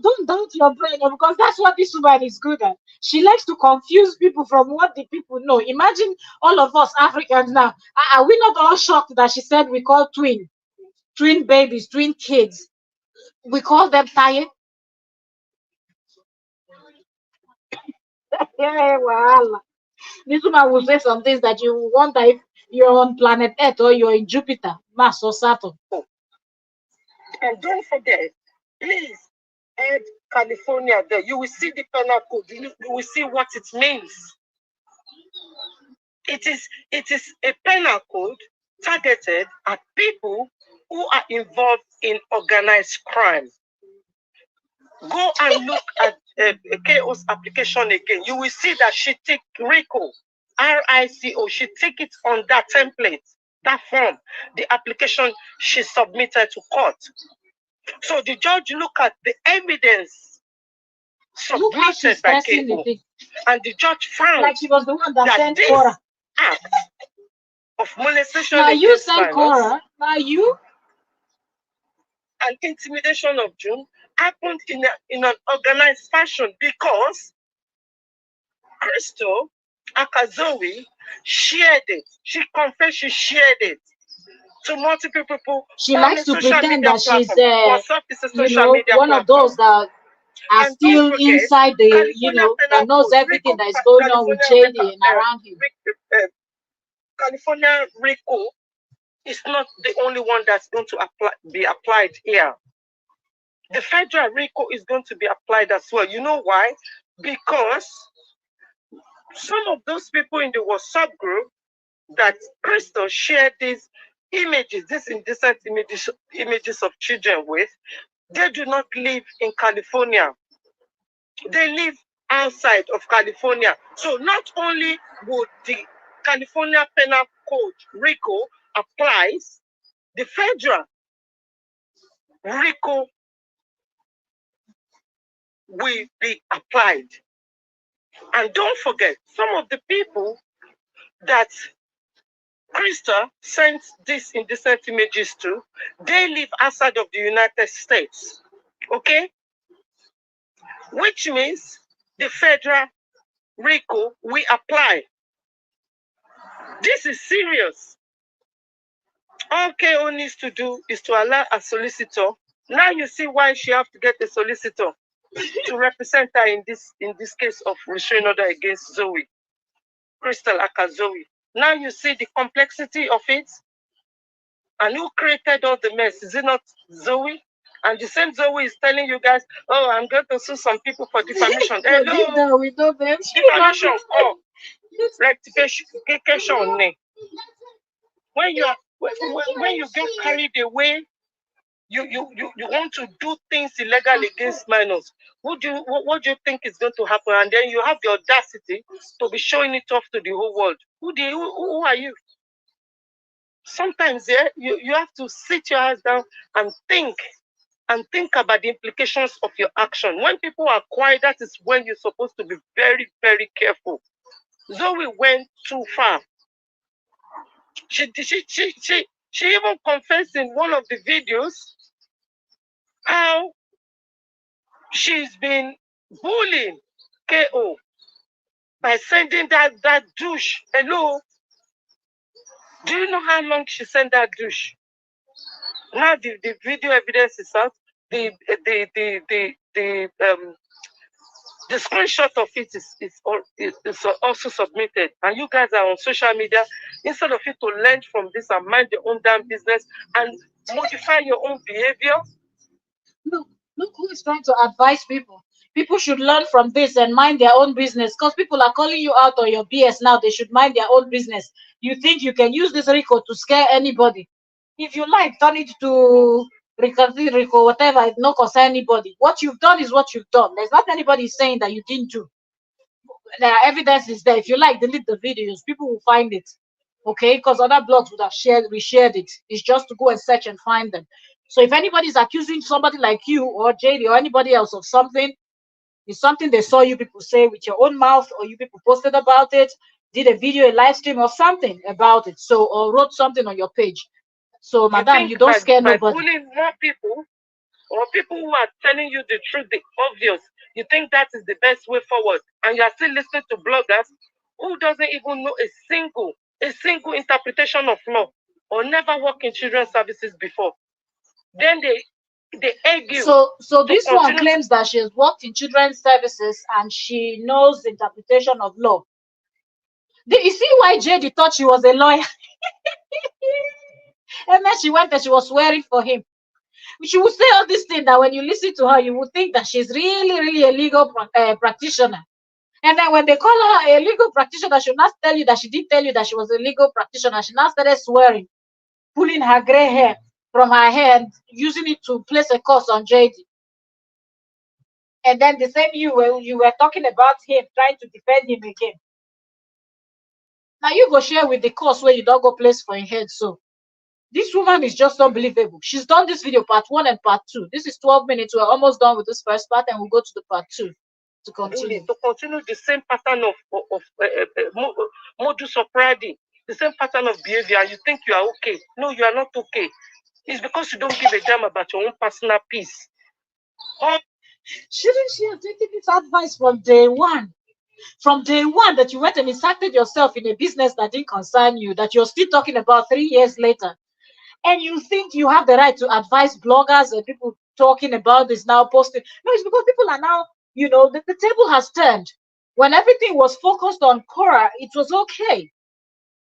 Don't doubt your brain because that's what this woman is good at. She likes to confuse people from what the people know. Imagine all of us Africans now. Are we not all shocked that she said we call twin babies, twin kids? We call them tired. Yeah, well, this woman will say some things that you wonder if you're on planet Earth or you're in Jupiter, Mars, or Saturn. And don't forget, please add California there. You will see the penal code. You will see what it means. It is a penal code targeted at people who are involved in organized crime. Go and look at KO's application again. You will see that she took RICO, RICO. She took it on that template, that form, the application she submitted to court. So the judge look at the evidence submitted by KO, and the judge found like she was the one that sent this Cora. act of molestation Now you against sent minors, Cora. Now you and intimidation of June happened in an organized fashion because Crystal Akazowi shared it. She confessed she shared it to multiple people. She likes to pretend that she's one of those that are still inside the, that knows everything that is going on with Shady and around him. California RICO is not the only one that's going to be applied here. The federal RICO is going to be applied as well. You know why? Because some of those people in the WhatsApp group that Crystal shared these images, these indecent images of children with, they do not live in California. They live outside of California. So not only would the California Penal Code RICO applies, the federal RICO will be applied. And don't forget, some of the people that Krista sent these indecent images to, they live outside of the United States. Okay? Which means the federal RICO will apply. This is serious. All KO needs to do is to allow a solicitor. Now you see why she have to get a solicitor to represent her in this case of restraining order against Zoe, Crystal Akazoe. Now you see the complexity of it. And who created all the mess? Is it not Zoe? And the same Zoe is telling you guys, oh, I'm going to sue some people for defamation. Hello. We know them. Defamation or rectification. When you get carried away, you want to do things illegal against minors. What do you think is going to happen? And then you have the audacity to be showing it off to the whole world. Who are you? Sometimes you have to sit your ass down and think about the implications of your action. When people are quiet, that is when you're supposed to be very, very careful. Zoe went too far. She even confessed in one of the videos how she's been bullying KO by sending that douche. Hello. Do you know how long she sent that douche? Now the video evidence is out. The screenshot of it is also submitted. And you guys are on social media. Instead of you to learn from this and mind your own damn business and modify your own behavior. Look who is trying to advise people. People should learn from this and mind their own business. Because people are calling you out on your BS now. They should mind their own business. You think you can use this RICO to scare anybody? If you like, turn it to Rico, whatever. It no concern anybody. What you've done is what you've done. There's not anybody saying that you didn't do. The evidence is there. If you like, delete the videos. People will find it. Okay, because other blogs would have reshared it. It's just to go and search and find them. So if anybody's accusing somebody like you or JD or anybody else of something, it's something they saw you people say with your own mouth, or you people posted about it, did a video, a live stream or something about it. So, or wrote something on your page. So, madam, you don't scare by nobody. bullying more people, or people who are telling you the truth, the obvious, you think that is the best way forward, and you are still listening to bloggers who doesn't even know a single interpretation of law, or never worked in children's services before. Then they egg you. So this one claims that she has worked in children's services and she knows the interpretation of law. You see why JD thought she was a lawyer? And then she went and she was swearing for him. She would say all these things that when you listen to her, you would think that she's really a legal practitioner. And then when they call her a legal practitioner, she'll not tell you that she did tell you that she was a legal practitioner. She now started swearing, pulling her gray hair from her hair and using it to place a curse on JD. And then the same you were talking about him, trying to defend him again. Now you go share with the curse where you don't go place for your head. So this woman is just unbelievable. She's done this video part 1 and part 2. This is 12 minutes. We're almost done with this first part and we'll go to the part 2 to continue. To continue the same pattern of modus operandi, the same pattern of behavior. You think you are okay. No, you are not okay. It's because you don't give a damn about your own personal peace. Shouldn't she have taken this advice from day one? From day one, that you went and inserted yourself in a business that didn't concern you, that you're still talking about 3 years later. And you think you have the right to advise bloggers and people talking about this now, posting. No, it's because people are now, the table has turned. When everything was focused on Cora, it was okay.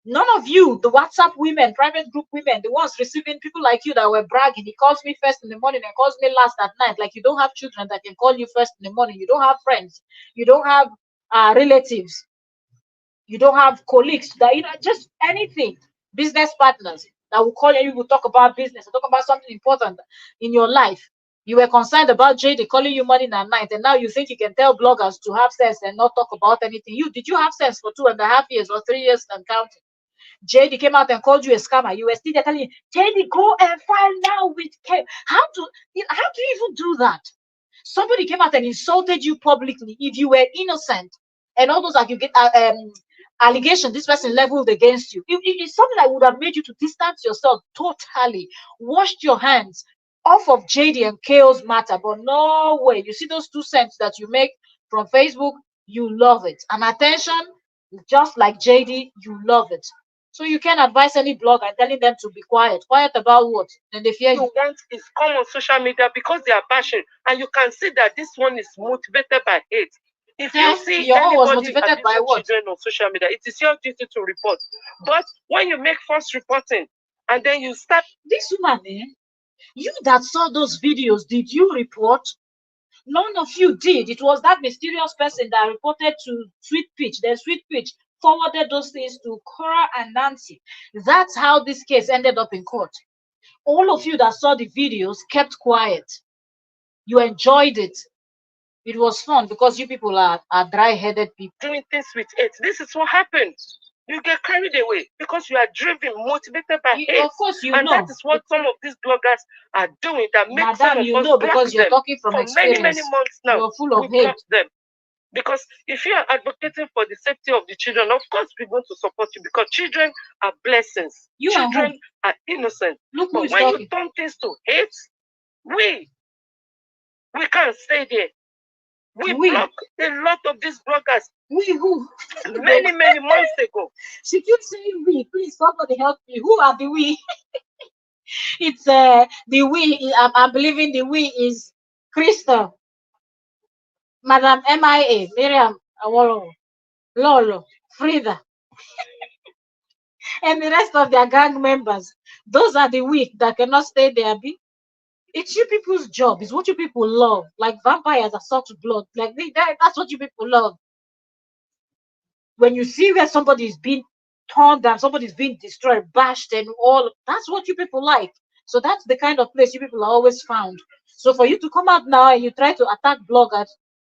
None of you, the WhatsApp women, private group women, the ones receiving people like you that were bragging, he calls me first in the morning and calls me last at night. Like, you don't have children that can call you first in the morning. You don't have friends. You don't have relatives. You don't have colleagues that, just anything. Business partners that will call you, will talk about business, talk about something important in your life. You were concerned about JD calling you morning and night, and now you think you can tell bloggers to have sense and not talk about anything. Did you have sense for 2.5 years or 3 years and counting? JD came out and called you a scammer. You were still there telling him, JD, go and file now with K. How do you even do that? Somebody came out and insulted you publicly if you were innocent, and all those allegations this person leveled against you. It's something that would have made you to distance yourself totally, washed your hands off of JD and KO's matter. But no way. You see those 2 cents that you make from Facebook, you love it. And attention, just like JD, you love it. So you can advise any blogger telling them to be quiet. Quiet about what? Then they fear you. You want is come on social media because they are bashing, and you can see that this one is motivated by hate. If you see your own was anybody motivated by what? children on social media, it is your duty to report. But when you make false reporting and then you start, this woman, you that saw those videos, did you report? None of you did. It was that mysterious person that reported to Sweet Peach. Then Sweet Peach forwarded those things to Cora and Nancy. That's how this case ended up in court. All of you that saw the videos kept quiet. You enjoyed it. It was fun because you people are dry-headed people. Doing things with it. This is what happens. You get carried away because you are driven, motivated by hate. Of course, and know. That is what some of these bloggers are doing. That makes Madam, some of you us know, because you're talking from for experience. many months now. You're full of hate. Them. Because if you are advocating for the safety of the children, of course we're going to support you, because children are blessings. Children are innocent. Look but when you turn things to hate, we can't stay there. We block a lot of these bloggers. We who? Many months ago. She keeps saying we. Please, somebody help me. Who are the we? It's the we. I'm believing the we is Crystal, Madam MIA, Miriam, Lolo, Frida, and the rest of their gang members. Those are the weak that cannot stay there. It's you people's job. It's what you people love. Like vampires that suck blood. Like that's what you people love. When you see where somebody is being torn down, somebody's being destroyed, bashed, and all. That's what you people like. So that's the kind of place you people are always found. So for you to come out now and you try to attack bloggers,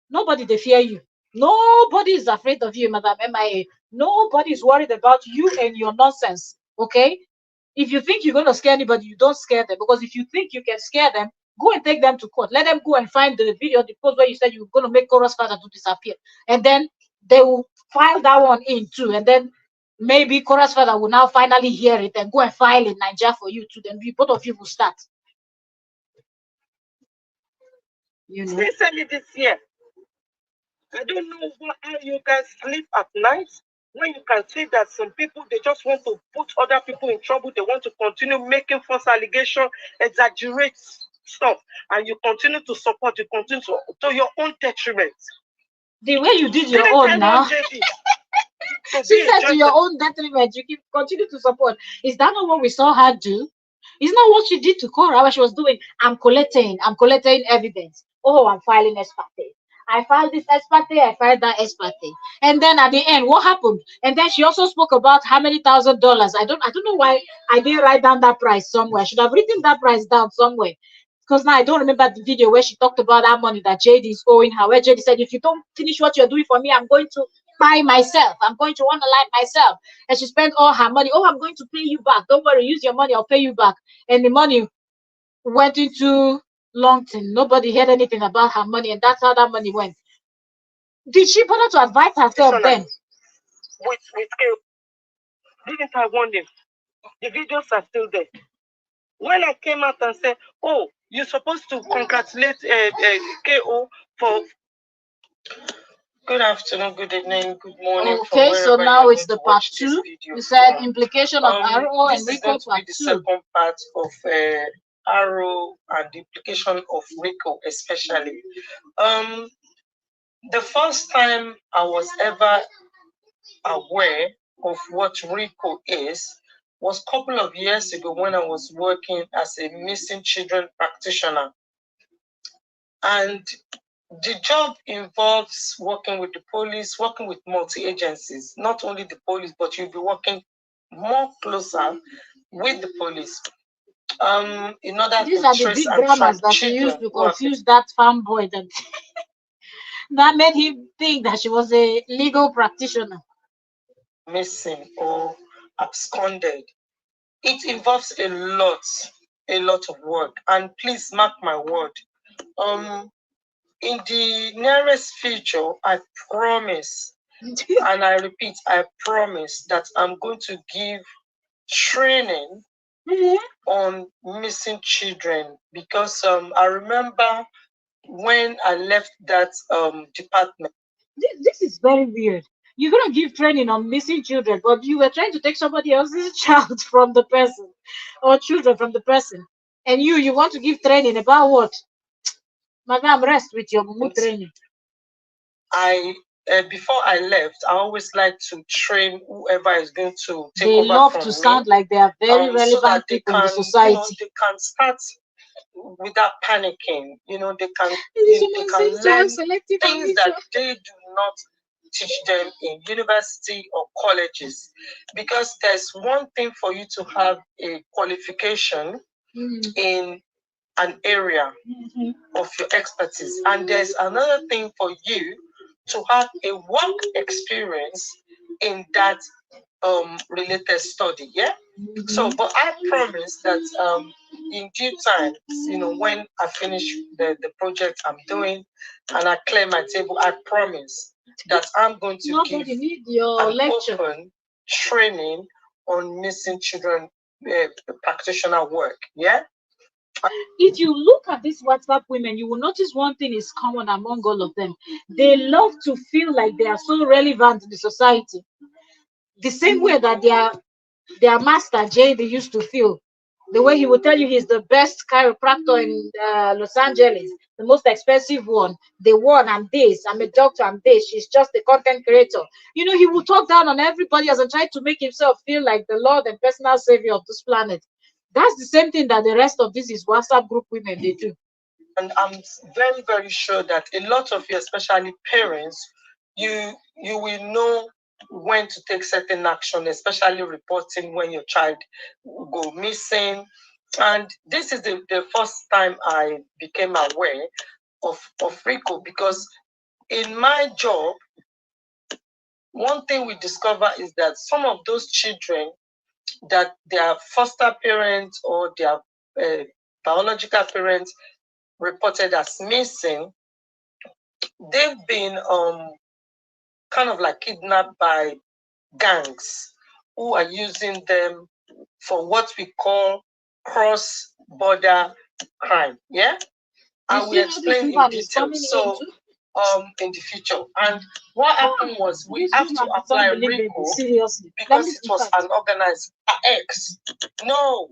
nobody they fear you. Nobody is afraid of you, Madam MIA. Nobody is worried about you and your nonsense. Okay? If you think you're gonna scare anybody, you don't scare them. Because if you think you can scare them, go and take them to court. Let them go and find the video, the post where you said you were gonna make Chorus father to disappear. And then they will file that one in too. And then maybe Chorus father will now finally hear it and go and file in Nigeria for you too. Then both of you will start. You know. Especially this year. I don't know how you guys sleep at night when you can see that some people they just want to put other people in trouble. They want to continue making false allegations, exaggerate stuff, and you continue to support. You continue to your own detriment. The way you did your own now. She said to your own detriment, you keep continue to support. Is that not what we saw her do? Is not what she did to Cora, what she was doing. I'm collecting evidence. Oh, I'm filing ex parte. I filed this ex parte, I filed that ex parte. And then at the end, what happened? And then she also spoke about how many $1,000. I don't know why I didn't write down that price somewhere. I should have written that price down somewhere. Because now I don't remember the video where she talked about that money that JD is owing her. Where JD said, if you don't finish what you're doing for me, I'm going to buy myself. I'm going to want to like myself. And she spent all her money. Oh, I'm going to pay you back. Don't worry, use your money, I'll pay you back. And the money went into Longton. Nobody heard anything about her money, and that's how that money went. Did she bother to advise herself then? With didn't I warn him? The videos are still there. When I came out and said, "Oh, you're supposed to congratulate KO for." Good afternoon, good evening, good morning. Okay, so now it's the part 2. You said implication of RO and RICO part 2. This is going to be the second part of RO and the implication of RICO, especially. The first time I was ever aware of what RICO is was a couple of years ago when I was working as a missing children practitioner. And the job involves working with the police, working with multi-agencies, not only the police, but you'll be working more closer with the police. In order These to are the big dramas that she used to confuse that farm boy that that made him think that she was a legal practitioner. Missing or absconded. It involves a lot of work. And please mark my word. In the nearest future, I promise, and I repeat, I promise that I'm going to give training on missing children, because I remember when I left that department. This is very weird. You're gonna give training on missing children, but you were trying to take somebody else's child from the person, or children from the person, and you want to give training about what? Madam, rest with your mumu training. Before I left, I always like to train whoever is going to take they over love from to me, sound like they are very relevant so that people in the society. they can start without panicking. They can learn things that they do not teach them in university or colleges, because there's one thing for you to have a qualification in an area of your expertise, and there's another thing for you to have a work experience in that related study. So, but I promise that in due time, when I finish the project I'm doing and I clear my table, I promise that I'm going to give an open training on missing children practitioner work. If you look at these WhatsApp women, you will notice one thing is common among all of them. They love to feel like they are so relevant in the society. The same way that their master JD used to feel. The way he would tell you he's the best chiropractor in Los Angeles, the most expensive one, the one, I'm this, I'm a doctor, I'm this, she's just a content creator. He will talk down on everybody else and try to make himself feel like the Lord and personal savior of this planet. That's the same thing that the rest of this is WhatsApp group women, they do. And I'm very, very sure that a lot of you, especially parents, you will know when to take certain action, especially reporting when your child go missing. And this is the first time I became aware of RICO, because in my job, one thing we discover is that some of those children that their foster parents or their biological parents reported as missing, they've been kind of like kidnapped by gangs who are using them for what we call cross-border crime. Yeah, I will explain in detail. So, in the future, and what happened was we have to apply RICO because it was an organized X. No,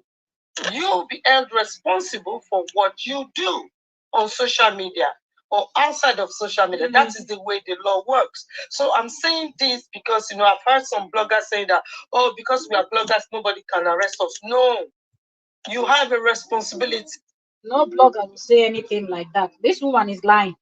you'll be held responsible for what you do on social media or outside of social media. That is the way the law works. So I'm saying this because, I've heard some bloggers saying that, oh, because we are bloggers, nobody can arrest us. No, you have a responsibility. No blogger will say anything like that. This woman is lying.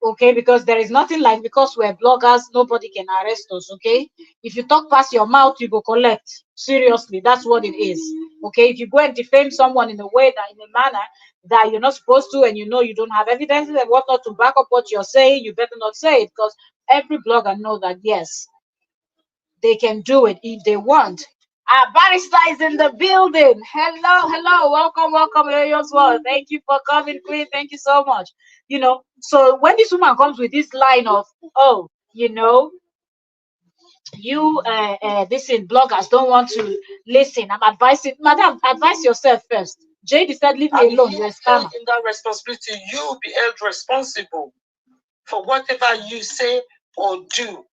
Okay, because there is nothing like because we're bloggers, nobody can arrest us. Okay, if you talk past your mouth, you go collect. Seriously, that's what it is. Okay, if you go and defame someone in a way that, in a manner that you're not supposed to, and you don't have evidence and whatnot to back up what you're saying, you better not say it, because every blogger know that yes, they can do it if they want. Our barrister is in the building. Hello, welcome, well. Thank you for coming, Queen. Thank you so much. So when this woman comes with this line of, oh, this in bloggers don't want to listen. I'm advising, madam, advise yourself first. JD said, leave me alone. You're a scammer. In that responsibility, you will be held responsible for whatever you say or do.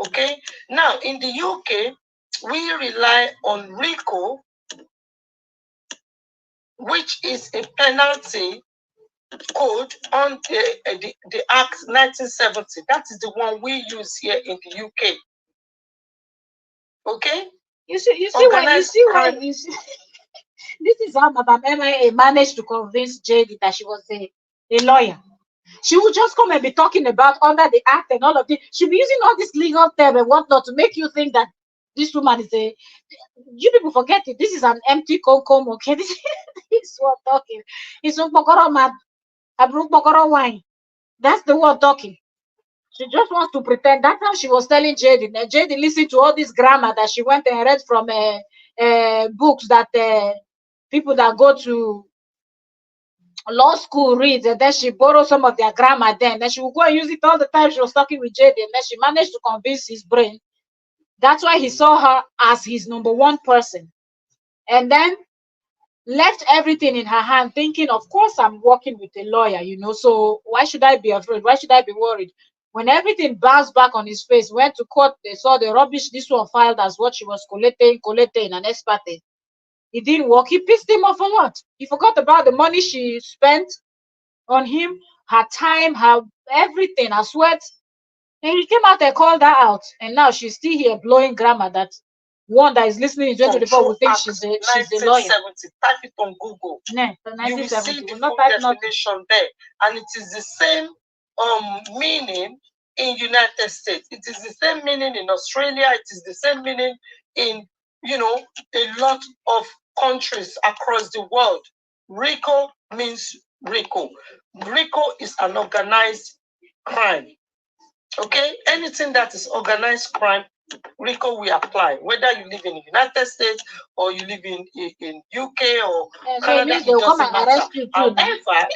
Okay? Now, in the UK, we rely on RICO, which is a penalty code on the Act 1970. That is the one we use here in the UK. Okay? You see why this is how Madam MIA managed to convince JD that she was a lawyer. She would just come and be talking about under the act and all of this. She'll be using all this legal term and whatnot to make you think that this woman is a. You people forget it. This is an empty concom, okay? This is what talking. It's a Bokoro mad, a Bokoro wine. That's the one talking. She just wants to pretend. That's how she was telling Jade. Jade listened to all this grammar that she went and read from books that people that go to law school reads, and then she borrowed some of their grammar. Then she would go and use it all the time she was talking with Jade, and then she managed to convince his brain. That's why he saw her as his number one person, and then left everything in her hand, thinking, of course I'm working with a lawyer, so why should I be afraid? Why should I be worried? When everything bounced back on his face, went to court, they saw the rubbish this one filed as what she was collecting and ex parte. It didn't work. He pissed him off a lot. He forgot about the money she spent on him, her time, her everything, her sweat. And he came out and called her out. And now she's still here blowing grammar that one that is listening in 2024 will think she's a lawyer. Type it on Google. Yeah, you will see the full definition there. And it is the same meaning in United States. It is the same meaning in Australia. It is the same meaning in, a lot of countries across the world. RICO means RICO. RICO is an organized crime. Okay? Anything that is organized crime, RICO will apply, whether you live in the United States or you live in UK or Canada. It doesn't matter. However,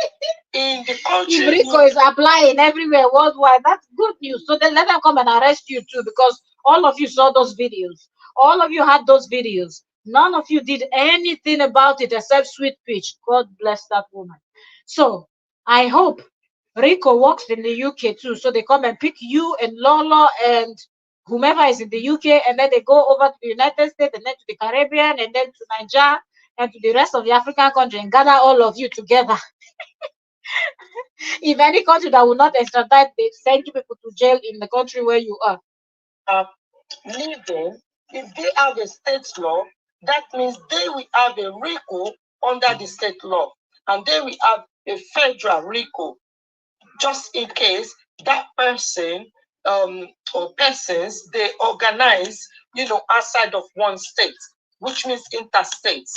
in the country, if RICO is applying everywhere worldwide, that's good news. So then let them come and arrest you too, because all of you saw those videos. All of you had those videos. None of you did anything about it except sweet pitch. God bless that woman. So I hope RICO works in the UK too. So they come and pick you and Lola and whomever is in the UK, and then they go over to the United States, and then to the Caribbean, and then to Nigeria, and to the rest of the African country, and gather all of you together. If any country that will not extradite, they send you people to jail in the country where you are. Living, if they have a state law, that means they will have a RICO under the state law, and they will have a federal RICO, just in case that person or persons, they organize, outside of one state, which means interstate,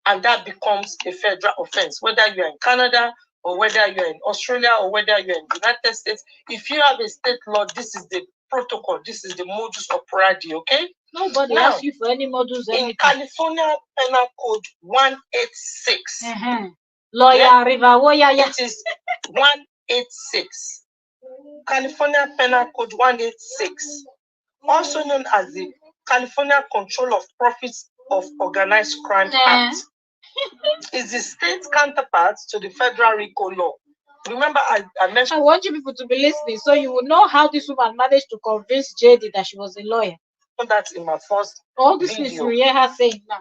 and that becomes a federal offense, whether you're in Canada or whether you're in Australia or whether you're in the United States. If you have a state law, this is the protocol, this is the modus operandi, okay? Nobody asks you for any modus. In California Penal Code 186. Lawyer River, it is 186. California Penal Code 186, also known as the California Control of Profits of Organized Crime Act, is the state counterpart to the federal RICO law. Remember, I mentioned. I want you people to be listening so you will know how this woman managed to convince JD that she was a lawyer. That's in my first all this video. You hear her saying now.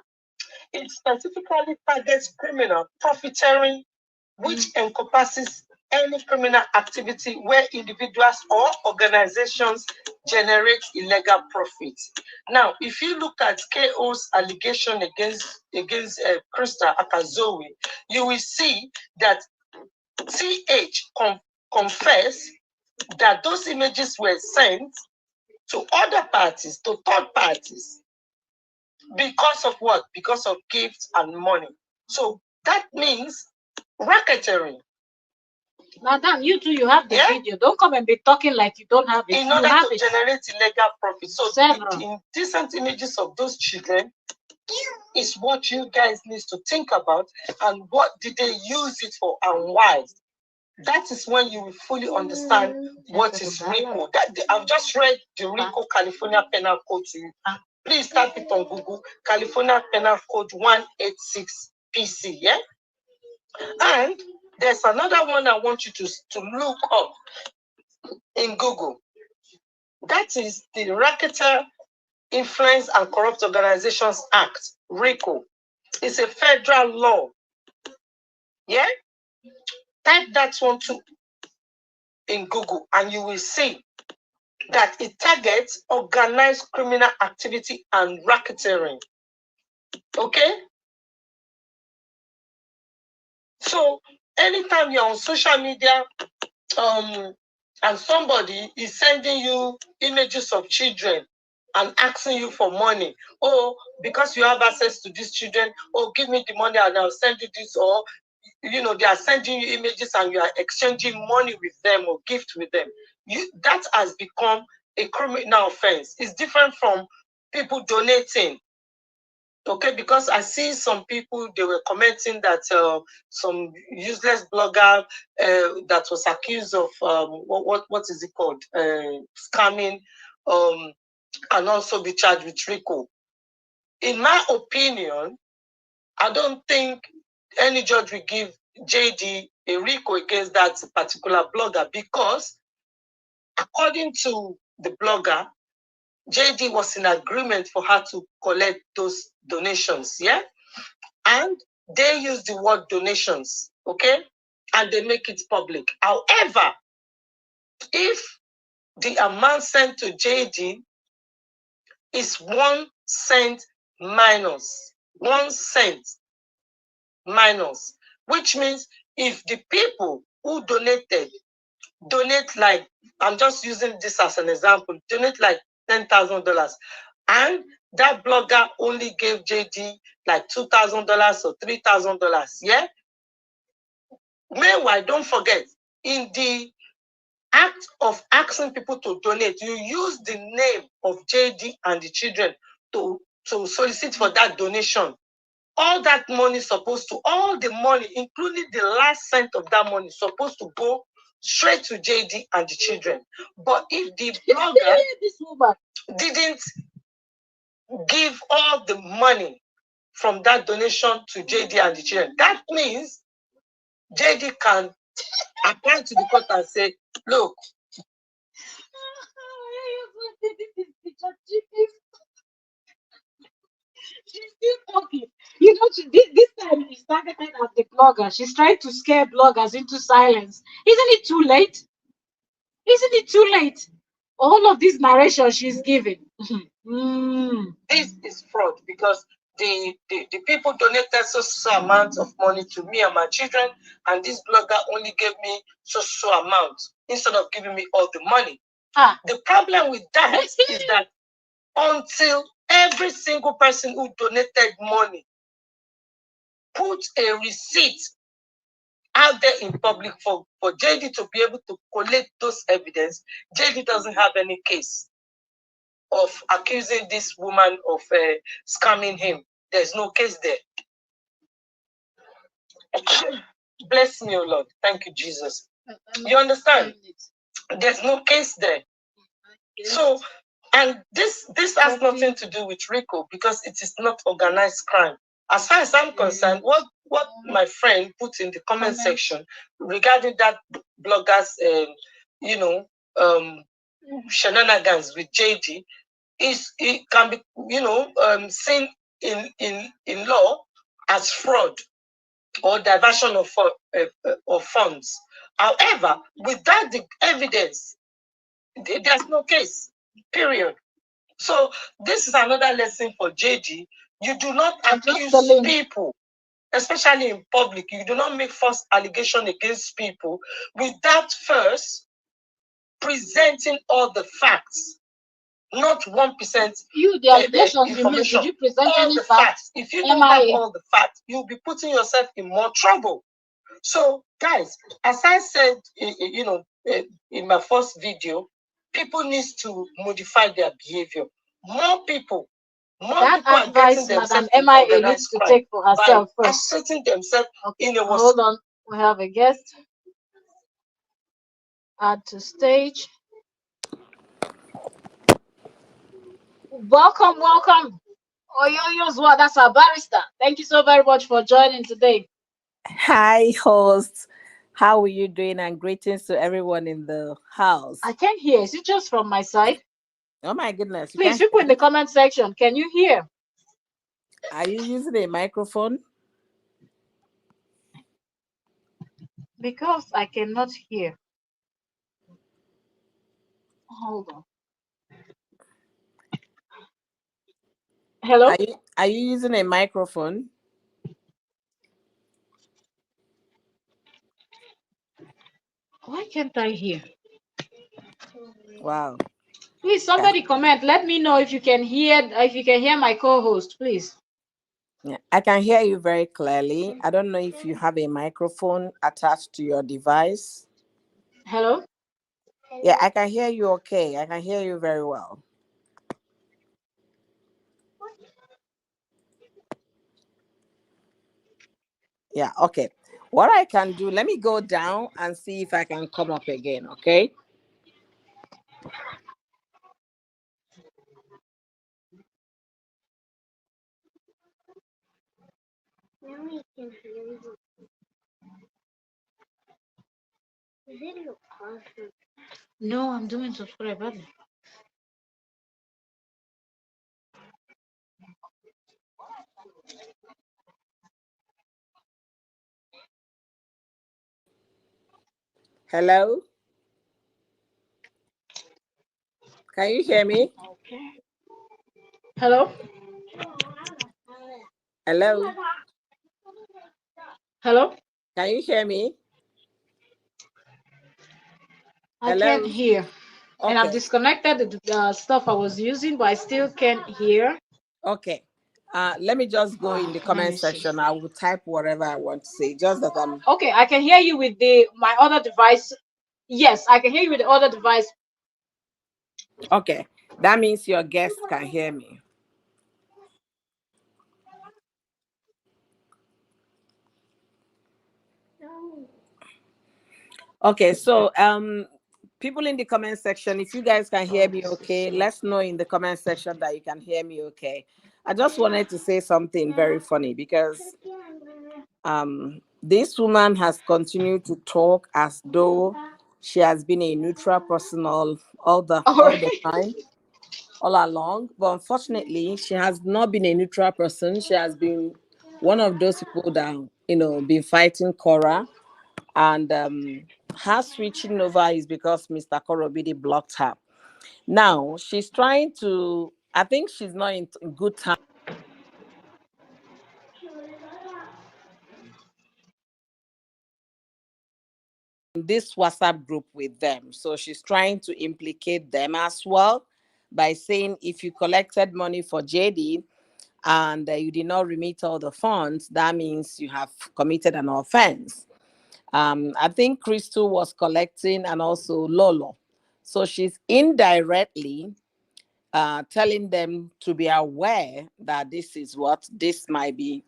It specifically targets criminal profiteering, which encompasses any criminal activity where individuals or organizations generate illegal profits. Now, if you look at KO's allegation against Krista Akazowi, you will see that TH confessed that those images were sent to other parties, to third parties, because of what? Because of gifts and money. So that means racketeering. Madam, you too, you have the video. Don't come and be talking like you don't have it. In order to generate illegal profit. So the indecent images of those children is what you guys need to think about, and what did they use it for and why. That is when you will fully understand what is RICO. I've just read the RICO California Penal Code to you. Please type it on Google, California Penal Code 186 PC, yeah? And there's another one I want you to look up in Google. That is the Racketeer Influence and Corrupt Organizations Act, RICO. It's a federal law, yeah? Type that one too in Google and you will see that it targets organized criminal activity and racketeering. Okay? So anytime you're on social media and somebody is sending you images of children and asking you for money, or because you have access to these children, or give me the money and I'll send you this, or they are sending you images and you are exchanging money with them or gift with them, that has become a criminal offense. It's different from people donating. Okay, because I see some people, they were commenting that some useless blogger that was accused of what is it called, scamming, can also be charged with RICO. In my opinion, I don't think any judge will give JD a RICO against that particular blogger, because according to the blogger, JD was in agreement for her to collect those donations, yeah? And they use the word donations, okay? And they make it public. However, if the amount sent to JD is 1 cent minus, 1 cent minus, which means if the people who donate like, I'm just using this as an example, donate like $10,000, and that blogger only gave JD like $2,000 or $3,000, yeah? Meanwhile, don't forget, in the act of asking people to donate, you use the name of JD and the children to solicit for that donation. All that money all the money, including the last cent of that money, supposed to go straight to JD and the children. But if the blogger didn't give all the money from that donation to JD and the children, that means JD can apply to the court and say, look, she's still talking. This time is targeted at the blogger. She's trying to scare bloggers into silence. Isn't it too late? Isn't it too late? All of this narration she's giving. This is fraud, because the people donated so amount of money to me and my children, and this blogger only gave me so amount instead of giving me all the money. The problem with that is that until every single person who donated money put a receipt out there in public for JD to be able to collect those evidence, JD doesn't have any case of accusing this woman of scamming him. There's no case there. Bless me, O Lord. Thank you, Jesus. You understand? There's no case there. So, and this has nothing to do with RICO because it is not organized crime. As far as I'm concerned, what my friend put in the comment section regarding that blogger's, shenanigans with JD it can be, seen in law as fraud or diversion of funds. However, without the evidence, there's no case, period. So this is another lesson for JD. You do not accuse people, especially in public. You do not make false allegation against people without first presenting all the facts, not 1%. You, the allegations you made, did you present all the facts? If you don't have all the facts, you'll be putting yourself in more trouble. So, guys, as I said, in my first video, people need to modify their behavior. More people that advice Madam MIA needs to take for herself first. Asserting themselves in a hold on, we have a guest. Add to stage. Welcome. Oyoyos, that's our barrister. Thank you so very much for joining today. Hi, host. How are you doing? And greetings to everyone in the house. I can't hear. Is it just from my side? Oh my goodness. Please, people in the comment section, can you hear? Are you using a microphone? Because I cannot hear. Hold on. Hello? Are you using a microphone? Why can't I hear? Wow. Please, somebody comment. Let me know if you can hear my co-host, please. Yeah, I can hear you very clearly. I don't know if you have a microphone attached to your device. Hello? Yeah, I can hear you okay. I can hear you very well. Yeah, okay. What I can do, let me go down and see if I can come up again, okay? No, I'm doing subscribe button. Hello? Can you hear me? Okay. Hello? Hello? Hello? Can you hear me? I can't hear. Okay. And I've disconnected the stuff I was using, but I still can't hear. Okay. Let me just go in the comment section. I will type whatever I want to say. Just that I'm okay. I can hear you with my other device. Yes, I can hear you with the other device. Okay. That means your guests can hear me. Okay, so people in the comment section, if you guys can hear me okay, let's know in the comment section that you can hear me okay. I just wanted to say something very funny because this woman has continued to talk as though she has been a neutral person all the time, all along. But unfortunately, she has not been a neutral person. She has been one of those people that been fighting Cora. And her switching over is because Mr. Korobidi blocked her. Now she's trying to, I think she's not in good time. this WhatsApp group with them. So she's trying to implicate them as well by saying if you collected money for JD and you did not remit all the funds, that means you have committed an offense. I think Crystal was collecting and also Lolo. So she's indirectly telling them to be aware that this is what this might be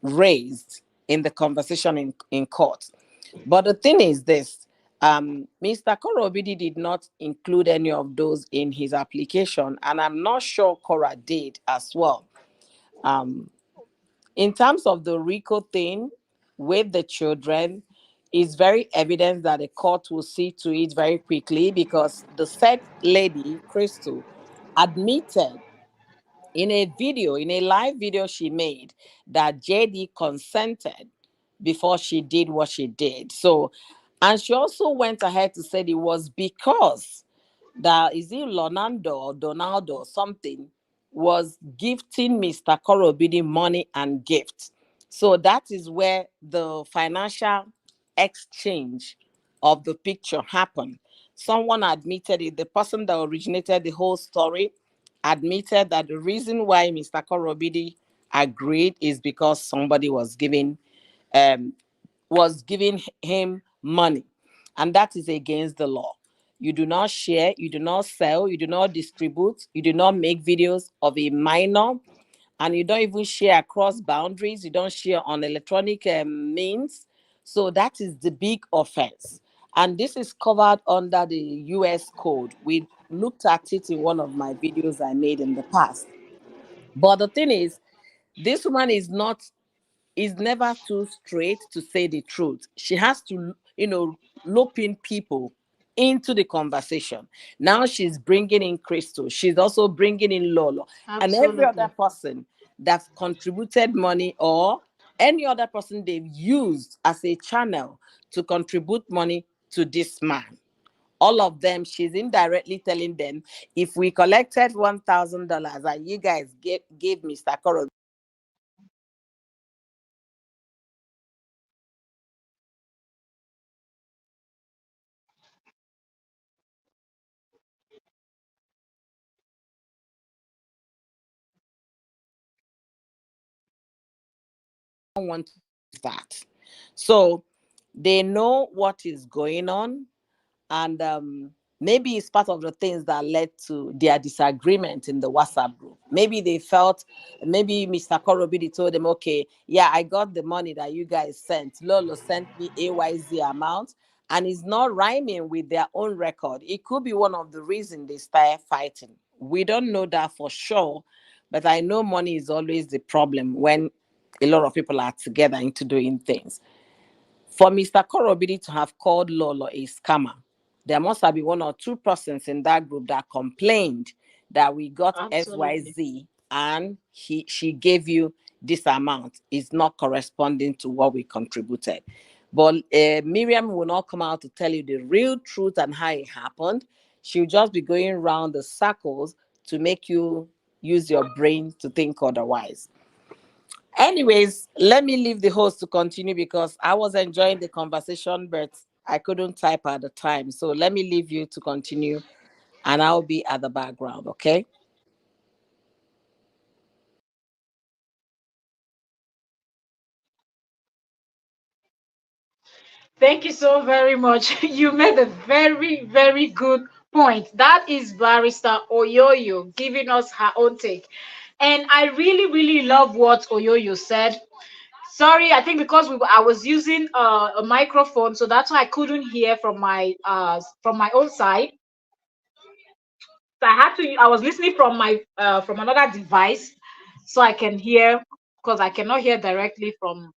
raised in the conversation in court. But the thing is this, Mr. Korobidi did not include any of those in his application, and I'm not sure Cora did as well. Um, in terms of the RICO thing with the children, it's very evident that the court will see to it very quickly because the said lady, Crystal, admitted in a video, in a live video she made, that JD consented before she did what she did. So, and she also went ahead to say it was because that is it Lonando or Donaldo or something was gifting Mr. Korobidi money and gifts. So that is where the financial exchange of the picture happened. Someone admitted it, the person that originated the whole story admitted that the reason why Mr. Korobidi agreed is because somebody um, was giving him money, and that is against the law. You do not share, you do not sell, you do not distribute, you do not make videos of a minor, and you don't even share across boundaries. You don't share on electronic means. So that is the big offense. And this is covered under the US code. We looked at it in one of my videos I made in the past. But the thing is, this woman is never too straight to say the truth. She has to, loop in people into the conversation. Now she's bringing in Crystal. She's also bringing in Lolo and every other Absolutely. person that's contributed money or any other person they've used as a channel to contribute money to this man. All of them, she's indirectly telling them, if we collected $1,000 and you guys gave Mr. Koro want that. So they know what is going on, and maybe it's part of the things that led to their disagreement in the WhatsApp group. Maybe they felt, maybe Mr. Korobidi told them, okay, yeah, I got the money that you guys sent. Lolo sent me AYZ amount, and it's not rhyming with their own record. It could be one of the reasons they started fighting. We don't know that for sure, but I know money is always the problem when a lot of people are together into doing things. For Mr. Korobidi to have called Lolo a scammer, there must have been one or two persons in that group that complained that we got Absolutely. XYZ and she gave you this amount. Is not corresponding to what we contributed. But Miriam will not come out to tell you the real truth and how it happened. She'll just be going around the circles to make you use your brain to think otherwise. Anyways, let me leave the host to continue because I was enjoying the conversation, but I couldn't type at the time. So let me leave you to continue and I'll be at the background, okay? Thank you so very much. You made a very, very good point. That is Barrister Oyoyo giving us her own take. And I really, really love what Oyoyo said. Sorry, I think because I was using a microphone, so that's why I couldn't hear from my own side. So I was listening from another device, so I can hear because I cannot hear directly from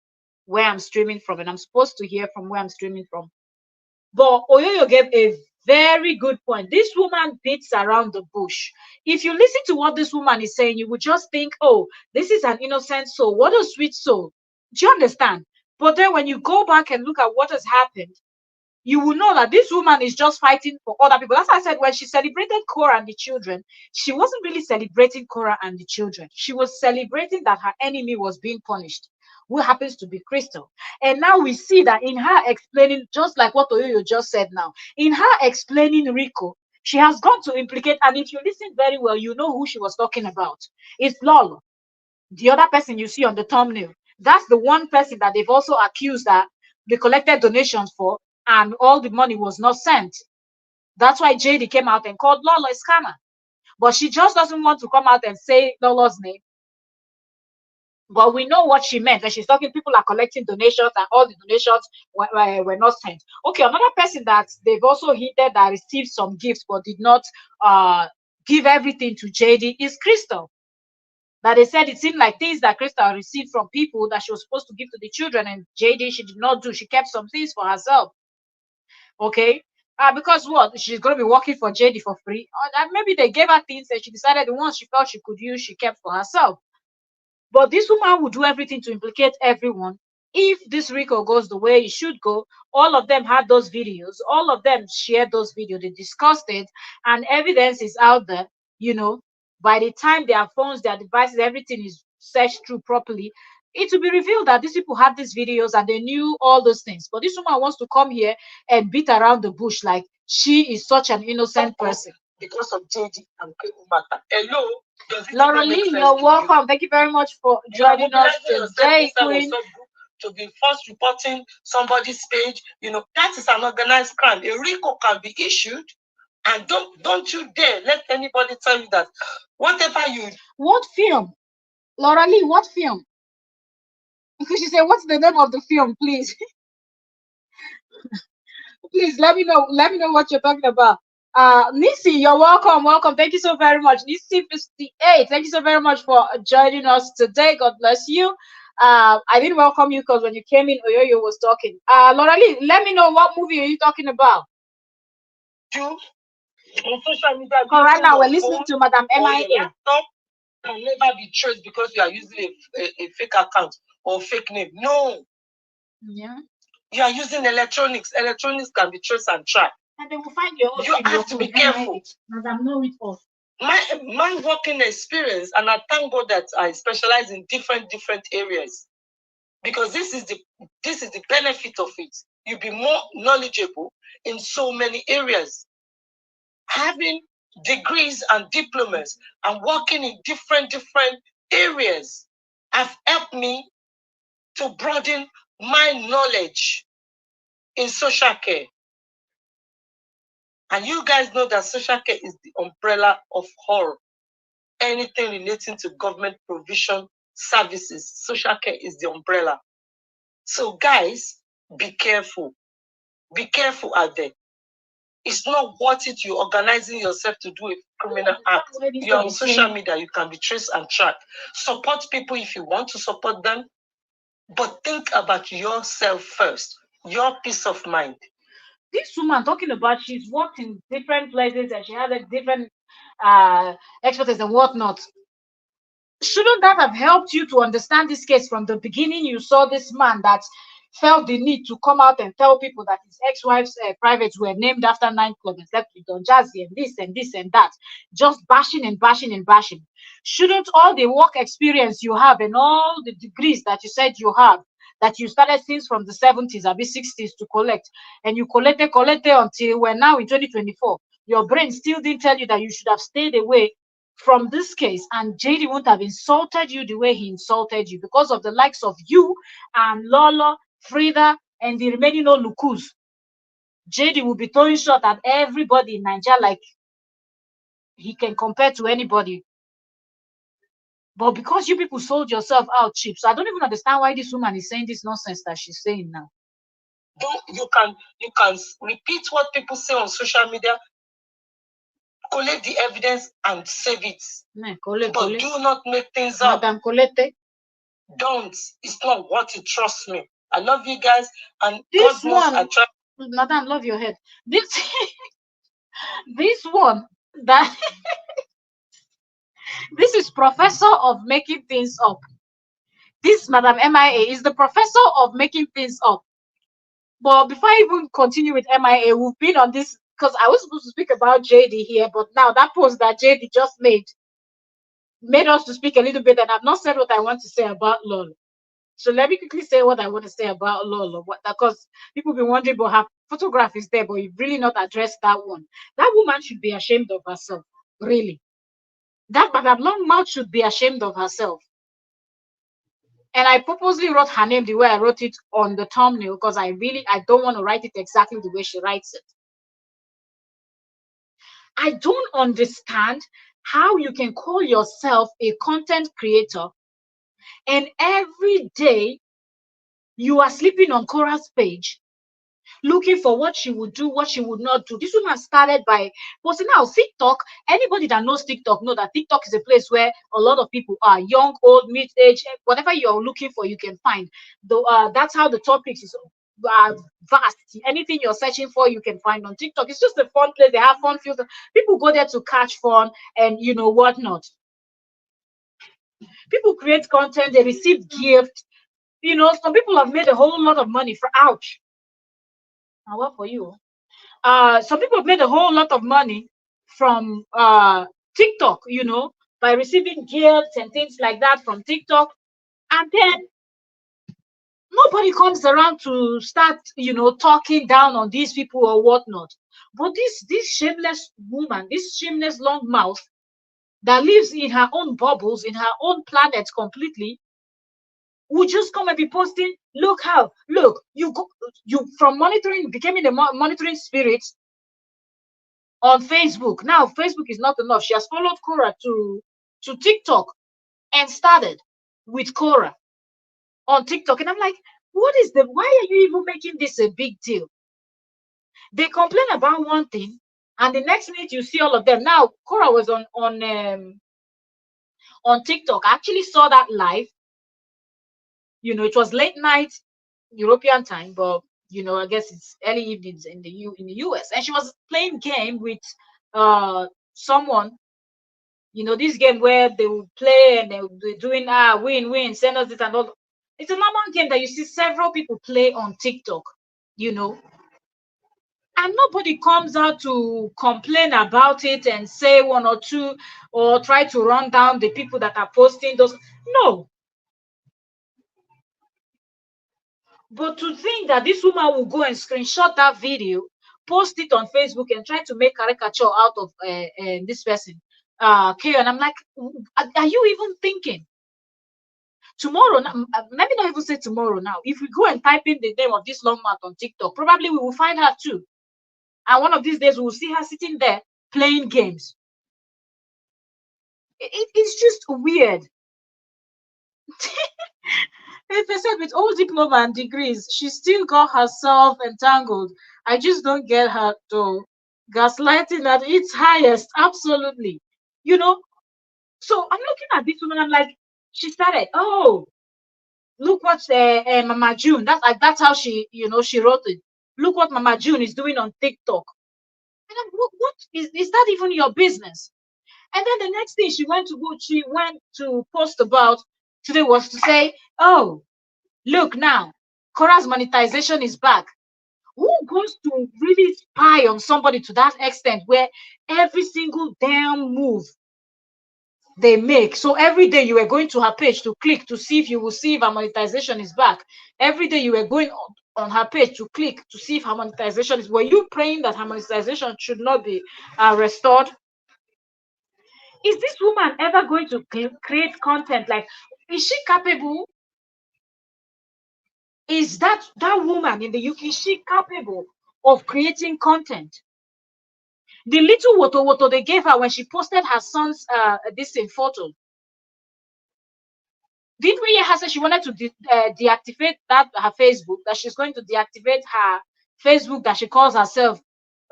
where I'm streaming from, and I'm supposed to hear from where I'm streaming from. But Oyoyo gave a very good point. This woman beats around the bush. If you listen to what this woman is saying, you would just think, oh, this is an innocent soul. What a sweet soul. Do you understand? But then when you go back and look at what has happened, you will know that this woman is just fighting for other people. That's why I said when she celebrated Cora and the children, she wasn't really celebrating Cora and the children. She was celebrating that her enemy was being punished. who happens to be Crystal. And now we see that in her explaining, just like what Oyoyo just said now, in her explaining Rico, she has gone to implicate, and if you listen very well, you know who she was talking about. It's Lolo, the other person you see on the thumbnail. That's the one person that they've also accused that they collected donations for, and all the money was not sent. That's why JD came out and called Lolo a scammer. But she just doesn't want to come out and say Lolo's name. But we know what she meant when she's talking. People are collecting donations, and all the donations were not sent. Okay, another person that they've also hinted that received some gifts but did not give everything to JD is Crystal. That they said it seemed like things that Crystal received from people that she was supposed to give to the children, and JD she did not do. She kept some things for herself. Okay. Because what, she's going to be working for JD for free, and maybe they gave her things and she decided the ones she felt she could use she kept for herself. But this woman would do everything to implicate everyone. If this Rico goes the way it should go, all of them had those videos, all of them shared those videos, they discussed it, and evidence is out there. By the time their phones, their devices, everything is searched through properly, it will be revealed that these people had these videos and they knew all those things. But this woman wants to come here and beat around the bush like she is such an innocent person. Because of JD and Umata. Hello? Laura Lee, you're welcome. Thank you very much for joining us today, Queen. To be first reporting somebody's page, that is an organized crime. A RICO can be issued, and don't you dare let anybody tell you that whatever you. What film, Laura Lee? What film? Because she said, "What's the name of the film, please?" Please let me know. Let me know what you're talking about. Nisi, you're welcome. Welcome. Thank you so very much. Nisi 58. Thank you so very much for joining us today. God bless you. I didn't welcome you because when you came in, Oyoyo was talking. Laura Lee, let me know what movie are you talking about? You on social media. Right now, we're listening to Madam MIA. Laptop can never be traced because you are using a fake account or fake name. No. Yeah. You are using electronics. Electronics can be traced and tracked. And they will find your own. You have to be careful. Madam, know it all. My working experience, and I thank God that I specialize in different areas, because this is the benefit of it. You'll be more knowledgeable in so many areas. Having degrees and diplomas and working in different areas have helped me to broaden my knowledge in social care. And you guys know that social care is the umbrella of all. Anything relating to government provision services, social care is the umbrella. So guys, be careful. Be careful out there. It's not worth it you organizing yourself to do a criminal act. You're on social media, you can be traced and tracked. Support people if you want to support them, but think about yourself first, your peace of mind. This woman talking about she's worked in different places and she has a different expertise and whatnot. Shouldn't that have helped you to understand this case from the beginning? You saw this man that felt the need to come out and tell people that his ex-wife's privates were named after nightclubs and slept with Don Jazzy and this and that, just bashing and bashing and bashing. Shouldn't all the work experience you have and all the degrees that you said you have, that you started since from the 70s or 60s to collect, and you collected until we're now in 2024, your brain still didn't tell you that you should have stayed away from this case, and JD won't have insulted you the way he insulted you because of the likes of you and Lolo, Frida, and the remaining Olukus. JD will be throwing shot at everybody in Nigeria like he can compare to anybody. But because you people sold yourself out cheap, so I don't even understand why this woman is saying this nonsense that she's saying now. You can repeat what people say on social media, collect the evidence and save it. But do not make things up. Madam Colette. Don't. It's not worth it. Trust me. I love you guys, and this God knows one, I try. Madam, love your head. This one that this is professor of making things up. This Madam MIA is the professor of making things up. But before I even continue with MIA, we've been on this because I was supposed to speak about JD here, but now that post that JD just made us to speak a little bit, and I've not said what I want to say about LOL. So let me quickly say what I want to say about Lolo. Because people be wondering, but her photograph is there, but you've really not addressed that one. That woman should be ashamed of herself. Really. That Madame Long Mouth should be ashamed of herself. And I purposely wrote her name the way I wrote it on the thumbnail because I don't want to write it exactly the way she writes it. I don't understand how you can call yourself a content creator and every day you are sleeping on Cora's page looking for what she would do, what she would not do. This woman started by posting now TikTok. Anybody that knows TikTok know that TikTok is a place where a lot of people are young, old, mid-age, whatever you're looking for, you can find. That's how the topics is vast. Anything you're searching for, you can find on TikTok. It's just a fun place. They have fun filters. People go there to catch fun and you know whatnot. People create content, they receive gifts. You know, some people have made a whole lot of money for ouch. Now what for you? Some people have made a whole lot of money from TikTok, you know, by receiving gifts and things like that from TikTok. And then nobody comes around to start, you know, talking down on these people or whatnot. But this shameless woman, this shameless long mouth that lives in her own bubbles, in her own planet completely, will just come and be posting, look you go, you from monitoring, becoming a monitoring spirit on Facebook. Now Facebook is not enough. She has followed Cora to TikTok and started with Cora on TikTok. And I'm like, why are you even making this a big deal? They complain about one thing, and the next minute you see all of them. Now Cora was on TikTok. I actually saw that live. You know, it was late night European time, but you know, I guess it's early evenings in the US. And she was playing game with someone. You know, this game where they will play and they're doing win, send us it and all. It's a normal game that you see several people play on TikTok, you know. And nobody comes out to complain about it and say one or two or try to run down the people that are posting those. No. But to think that this woman will go and screenshot that video, post it on Facebook, and try to make caricature out of this person, Kay, and I'm like, are you even thinking? Tomorrow, let me not even say tomorrow now. If we go and type in the name of this long mouth on TikTok, probably we will find her too. And one of these days, we will see her sitting there playing games. It's just weird. If I said with all diploma and degrees, she still got herself entangled. I just don't get her though. Gaslighting at its highest, absolutely. You know, so I'm looking at this woman, I'm like, she started, oh, look what Mama June, that's how she, you know, she wrote it. Look what Mama June is doing on TikTok. And I'm, what is that even your business? And then the next thing she went to post about today was to say, oh, look now, Cora's monetization is back. Who goes to really spy on somebody to that extent where every single damn move they make? So every day you were going to her page to click to see if you will see if her monetization is back. Every day you were going on her page to click to see if her monetization is. Were you praying that her monetization should not be restored? Is this woman ever going to create content? Like, is she capable? Is that woman in the UK, is she capable of creating content? The little woto they gave her when she posted her son's this in photo. Didn't we hear her say she wanted to deactivate her Facebook, that she's going to deactivate her Facebook, that she calls herself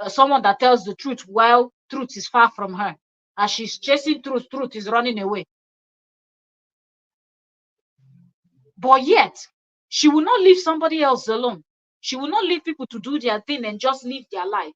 someone that tells the truth while truth is far from her. As she's chasing truth is running away. But yet, she will not leave somebody else alone. She will not leave people to do their thing and just live their life.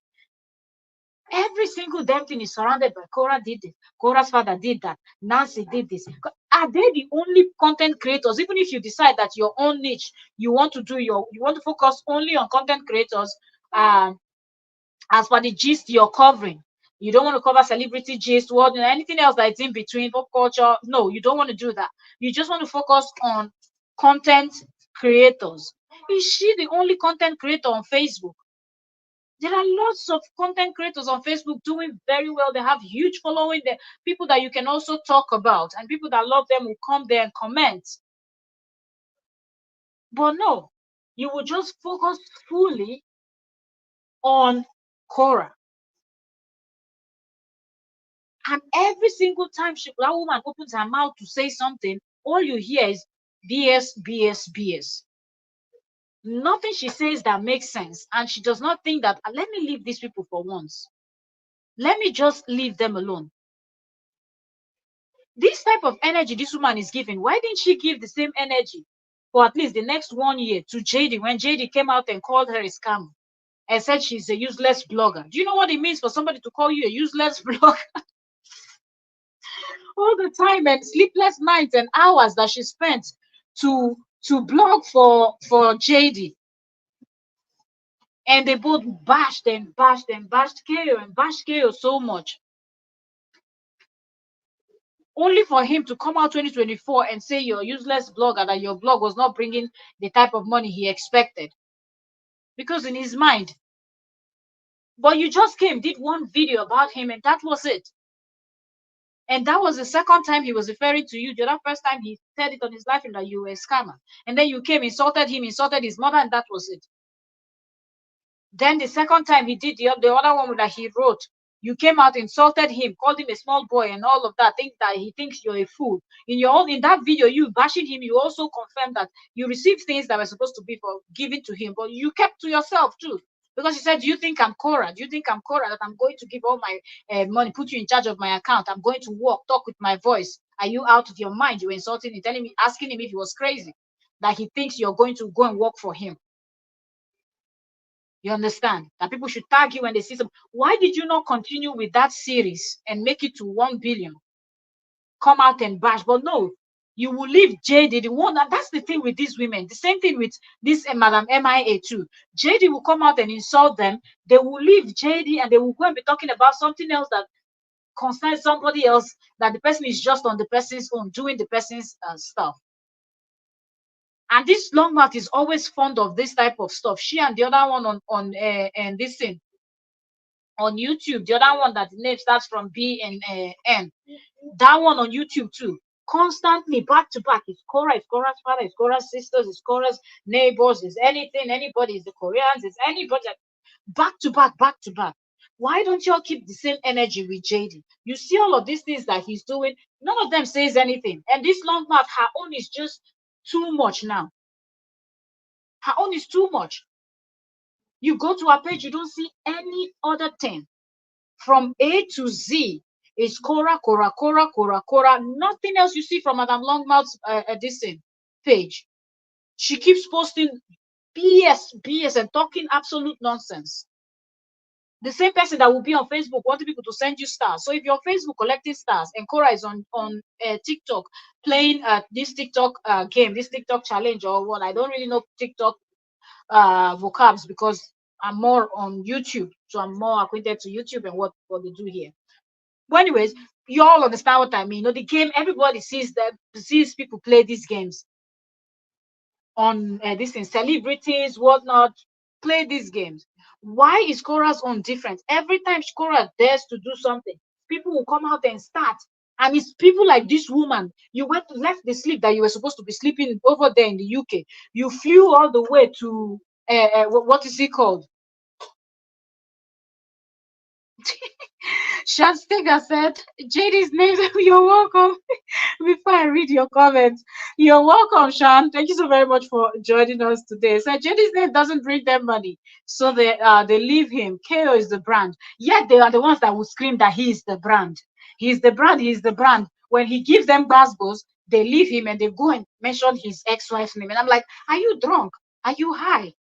Every single damn thing is surrounded by Cora did this, Cora's father did that, Nancy did this. Are they the only content creators? Even if you decide that your own niche, you want to focus only on content creators, as for the gist you're covering, you don't want to cover celebrity gist, anything else that's in between, pop culture. No, you don't want to do that. You just want to focus on content creators. Is she the only content creator on Facebook? There are lots of content creators on Facebook doing very well. They have huge following. There people that you can also talk about, and people that love them will come there and comment. But no, you will just focus fully on Cora. And every single time that woman opens her mouth to say something, all you hear is BS, BS, BS. Nothing she says that makes sense. And she does not think that, let me leave these people for once. Let me just leave them alone. This type of energy this woman is giving, why didn't she give the same energy for at least the next 1 year to JD when JD came out and called her a scam and said she's a useless blogger? Do you know what it means for somebody to call you a useless blogger? All the time and sleepless nights and hours that she spent to blog for JD. And they both bashed and bashed and bashed KO and bashed KO so much. Only for him to come out 2024 and say you're a useless blogger, that your blog was not bringing the type of money he expected. Because in his mind. But you just came, did one video about him, and that was it. And that was the second time he was referring to you. The other first time he said it on his live stream that you were a scammer. And then you came, insulted him, insulted his mother, and that was it. Then the second time he did the other one that he wrote, you came out, insulted him, called him a small boy and all of that, think that he thinks you're a fool. In that video, you bashing him, you also confirmed that you received things that were supposed to be for given to him, but you kept to yourself too. Because you said, do you think I'm Cora? Do you think I'm Cora that I'm going to give all my money, put you in charge of my account? I'm going to walk, talk with my voice. Are you out of your mind? You were insulting him, telling me, asking him if he was crazy, that he thinks you're going to go and work for him. You understand? That people should tag you when they see some. Why did you not continue with that series and make it to 1 billion? Come out and bash. But no, you will leave JD, the one. And that's the thing with these women. The same thing with this Madam MIA too. JD will come out and insult them. They will leave JD and they will go and be talking about something else that concerns somebody else, that the person is just on the person's own, doing the person's stuff. And this Longmouth is always fond of this type of stuff. She and the other one on and this thing on YouTube, the other one that the name starts from B and N, that one on YouTube too. Constantly back to back. It's Cora, it's Cora's father, it's Cora's sisters, it's Cora's neighbors, it's anything, anybody, it's the Koreans, it's anybody. Back to back, back to back. Why don't y'all keep the same energy with JD? You see all of these things that he's doing, none of them says anything. And this Longmouth, her own is just too much now. Her own is too much. You go to her page, you don't see any other thing. From A to Z is Cora, Cora, Cora, Cora, Cora. Nothing else you see from Madame Longmouth's page. She keeps posting BS, and talking absolute nonsense. The same person that will be on Facebook wanting people to send you stars. So if you're on Facebook collecting stars and Cora is on TikTok playing this TikTok game, this TikTok challenge or what, I don't really know TikTok vocabs because I'm more on YouTube, so I'm more acquainted to YouTube and what they do here. But anyways, you all understand what I mean. You know, the game, everybody sees people play these games on this thing, celebrities, whatnot, play these games. Why is Cora's own different? Every time Cora dares to do something, people will come out and start. And it's people like this woman. You left the sleep that you were supposed to be sleeping over there in the UK. You flew all the way to what is it called? Shan Stinger said, JD's name, you're welcome. Before I read your comments, you're welcome, Shan. Thank you so very much for joining us today. So JD's name doesn't bring them money, so they leave him. KO is the brand. Yet they are the ones that will scream that he is the brand. He's the brand, he's the brand. When he gives them basketballs, they leave him and they go and mention his ex-wife's name. And I'm like, are you drunk? Are you high?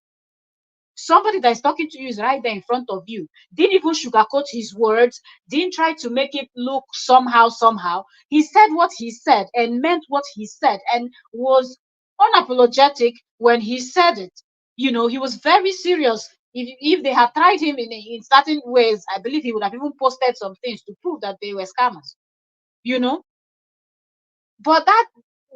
Somebody that is talking to you is right there in front of you. Didn't even sugarcoat his words, didn't try to make it look somehow. He said what he said and meant what he said and was unapologetic when he said it. You know, he was very serious. If they had tried him in certain ways, I believe he would have even posted some things to prove that they were scammers. You know? But that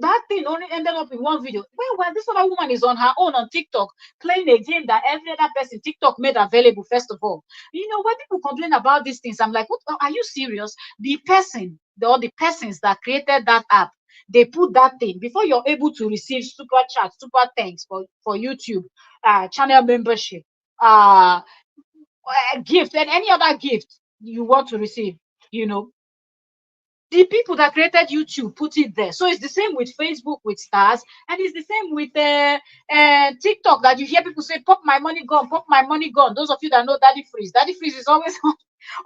that thing only ended up in one video. Well, this other woman is on her own on TikTok playing a game that every other person TikTok made available. First of all, when people complain about these things, I'm like, what, are you serious? The persons that created that app, they put that thing before you're able to receive super chat, super thanks for YouTube, channel membership, uh, gift, and any other gift you want to receive. You know, the people that created YouTube put it there. So it's the same with Facebook with stars, and it's the same with TikTok, that you hear people say, "Pop my money gone, pop my money gone." Those of you that know Daddy Freeze is always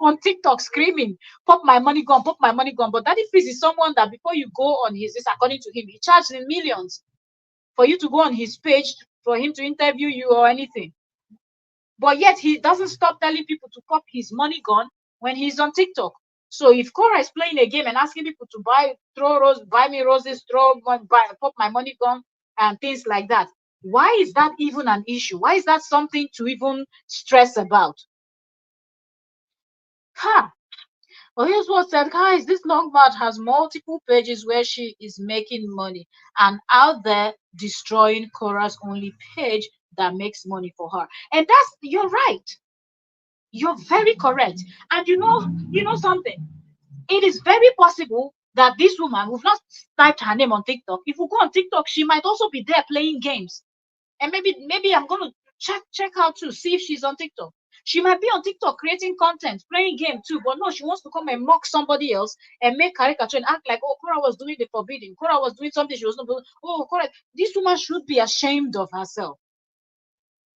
on TikTok screaming, "Pop my money gone, pop my money gone." But Daddy Freeze is someone that before you go on this, according to him, he charged in millions for you to go on his page for him to interview you or anything. But yet he doesn't stop telling people to pop his money gone when he's on TikTok. So if Cora is playing a game and asking people to buy me roses, pop my money gone, and things like that, why is that even an issue? Why is that something to even stress about? Ha! Well, here's what said, guys, this long mat has multiple pages where she is making money and out there destroying Cora's only page that makes money for her. And you're right. You're very correct. And you know something? It is very possible that this woman, we've not typed her name on TikTok. If we go on TikTok, she might also be there playing games. And maybe I'm gonna check out to see if she's on TikTok. She might be on TikTok creating content, playing game too, but no, she wants to come and mock somebody else and make caricature and act like, oh, Cora was doing the forbidden. Cora was doing something she was not doing. Oh, Cora, this woman should be ashamed of herself.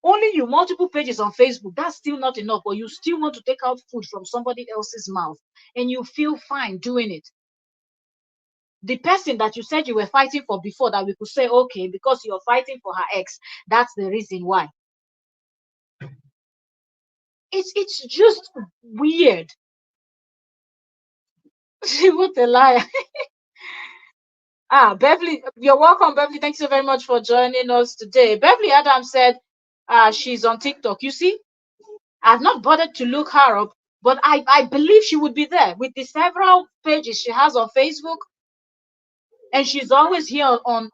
Only you multiple pages on Facebook, that's still not enough, but you still want to take out food from somebody else's mouth and you feel fine doing it. The person that you said you were fighting for before, that we could say, okay, because you're fighting for her ex, that's the reason why. It's just weird. What a liar. Beverly, you're welcome, Beverly. Thanks so very much for joining us today. Beverly Adams said she's on TikTok. You see, I've not bothered to look her up, but I believe she would be there with the several pages she has on Facebook, and she's always here on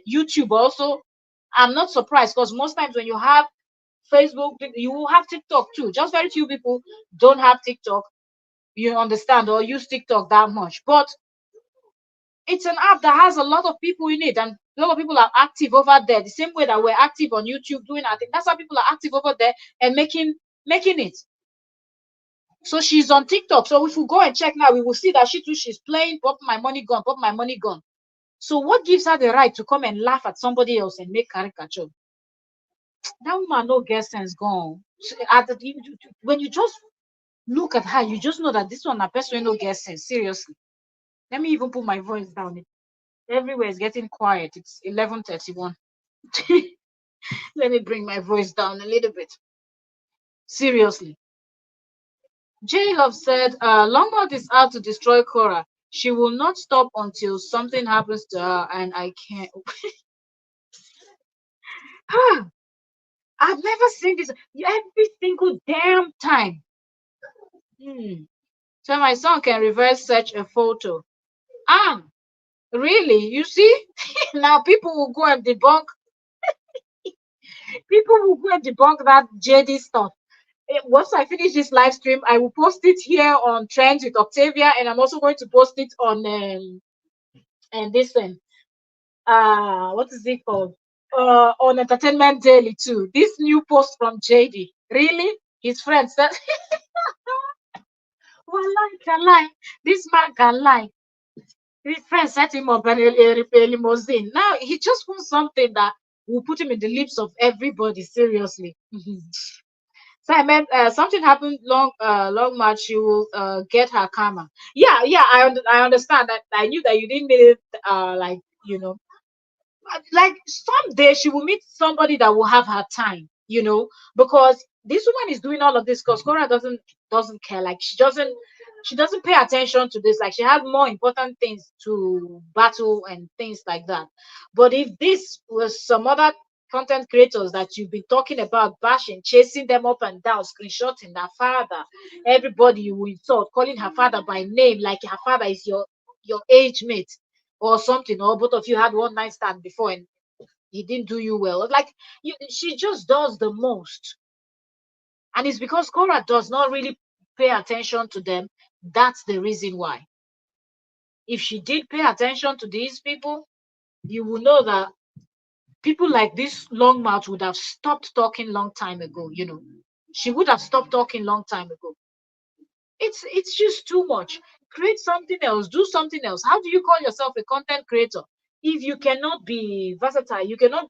YouTube also. I'm not surprised, because most times when you have Facebook, you will have TikTok too. Just very few people don't have TikTok, you understand, or use TikTok that much. But it's an app that has a lot of people in it, and a lot of people are active over there. The same way that we're active on YouTube doing our thing, that's how people are active over there and making it. So she's on TikTok. So if we go and check now, we will see that she's playing pop my money gone, pop my money gone. So what gives her the right to come and laugh at somebody else and make caricature? That woman no get sense gone. When you just look at her, you just know that this one a person no get sense. Seriously. Let me even put my voice down. Everywhere is getting quiet. It's 11:31. Let me bring my voice down a little bit. Seriously. J Love said, Longmouth is out to destroy Cora. She will not stop until something happens to her, and I can't. I've never seen this every single damn time. So my son can reverse search a photo. Really? You see? Now people will go and debunk. People will go and debunk that JD stuff. Once I finish this live stream, I will post it here on Trends with Octavia, and I'm also going to post it on and this one. What is it called? On Entertainment Daily too. This new post from JD. Really? His friend said, well, can lie. This man can lie. His friend set him up a limousine. Now he just wants something that will put him in the lips of everybody. Seriously. So I meant something happened long match. She will get her karma. Yeah. I understand that. I knew that you didn't mean it. Like like someday she will meet somebody that will have her time. Because this woman is doing all of this because Cora doesn't care. Like she doesn't pay attention to this. Like she has more important things to battle and things like that. But if this was some other content creators that you've been talking about bashing, chasing them up and down, screenshotting her father, everybody you will insult, calling her father by name like her father is your age mate, or something, or both of you had one night stand before and he didn't do you well. Like she just does the most. And it's because Cora does not really pay attention to them. That's the reason why. If she did pay attention to these people, you will know that people like this long mouth would have stopped talking long time ago. She would have stopped talking long time ago. It's just too much. Create something else, do something else. How do you call yourself a content creator if you cannot be versatile? You cannot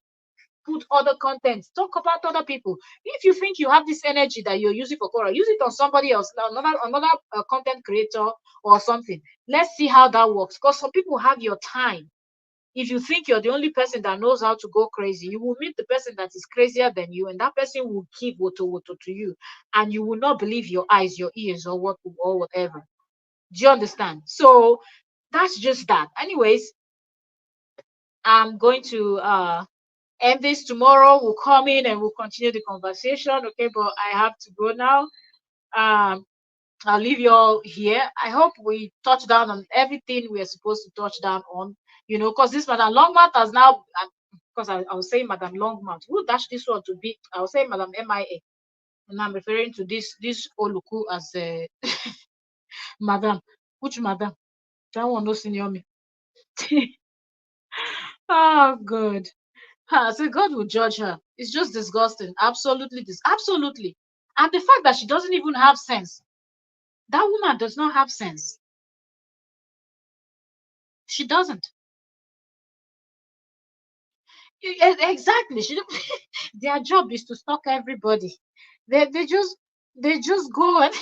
put other content, talk about other people. If you think you have this energy that you're using for Quora, use it on somebody else, another content creator or something. Let's see how that works, because some people have your time. If you think you're the only person that knows how to go crazy, you will meet the person that is crazier than you, and that person will keep woto woto to you, and you will not believe your eyes, your ears, or whatever. Do you understand? So that's just that. Anyways, I'm going to end this tomorrow. We'll come in and we'll continue the conversation. Okay, but I have to go now. Um, I'll leave you all here. I hope we touch down on everything we're supposed to touch down on. Because this Madam Longmouth has now, because I was saying Madam Longmouth. Who dashed this one to be? I was saying Madam MIA. And I'm referring to this Oluku as Madam. Which Madam? That one no senior me. Oh, good. So God will judge her. It's just disgusting. Absolutely, absolutely. And the fact that she doesn't even have sense. That woman does not have sense. She doesn't. Exactly. Their job is to stalk everybody. They just go and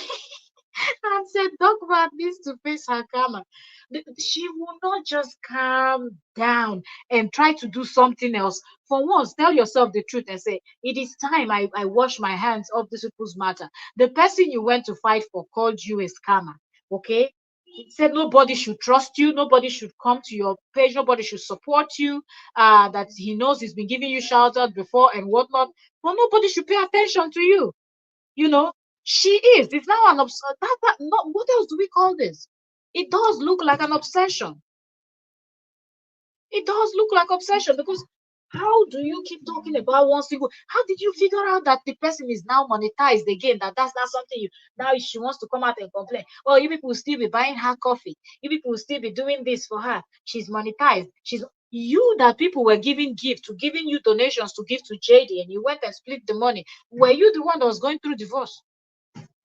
said Dogma needs to face her karma. She will not just calm down and try to do something else. For once, tell yourself the truth and say, it is time I wash my hands of this people's matter. The person you went to fight for called you a scammer. Okay? He said nobody should trust you, nobody should come to your page, nobody should support you, that he knows he's been giving you shout out before and whatnot. But nobody should pay attention to you. You know, she is. It's now an obsession. Not, what else do we call this? It does look like an obsession. It does look like obsession, because how do you keep talking about one single? How did you figure out that the person is now monetized again? That's not something you now. She wants to come out and complain. Oh, you people will still be buying her coffee. You people will still be doing this for her. She's monetized. She's you that people were giving gift to giving you donations to give to JD, and you went and split the money. Were you the one that was going through divorce?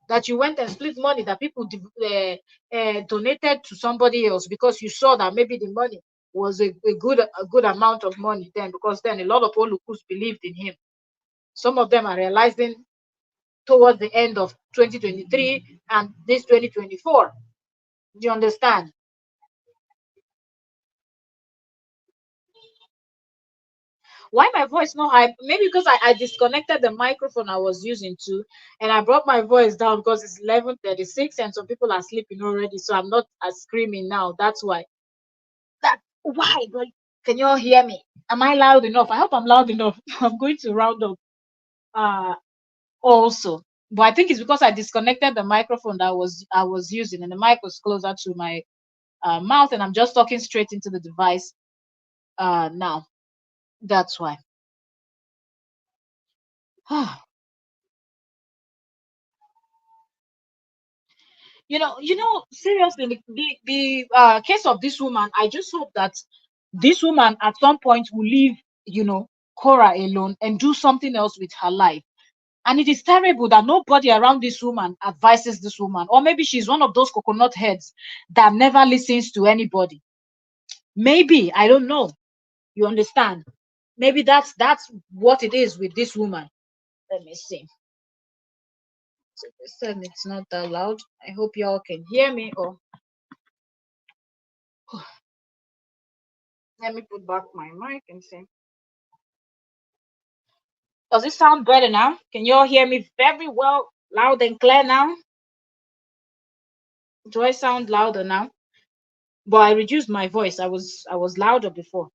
That you went and split money that people donated to somebody else because you saw that maybe the money was a good amount of money then, because then a lot of Olukus believed in him. Some of them are realizing towards the end of 2023 and this 2024. Do you understand? Why my voice not high? Maybe because I disconnected the microphone I was using too, and I brought my voice down because it's 11:36 and some people are sleeping already, so I'm not as screaming now. That's why. Why? But can you all hear me? Am I loud enough? I hope I'm loud enough. I'm going to round up uh also. But I think it's because I disconnected the microphone that I was using, and the mic was closer to my mouth, and I'm just talking straight into the device now. That's why. Seriously, the case of this woman, I just hope that this woman at some point will leave, Cora alone and do something else with her life. And it is terrible that nobody around this woman advises this woman, or maybe she's one of those coconut heads that never listens to anybody. Maybe, I don't know. You understand? Maybe that's what it is with this woman. Let me see. So this time it's not that loud. I hope y'all can hear me. Or let me put back my mic and see. Does it sound better now? Can y'all hear me very well, loud and clear now? Do I sound louder now? But I reduced my voice. I was louder before.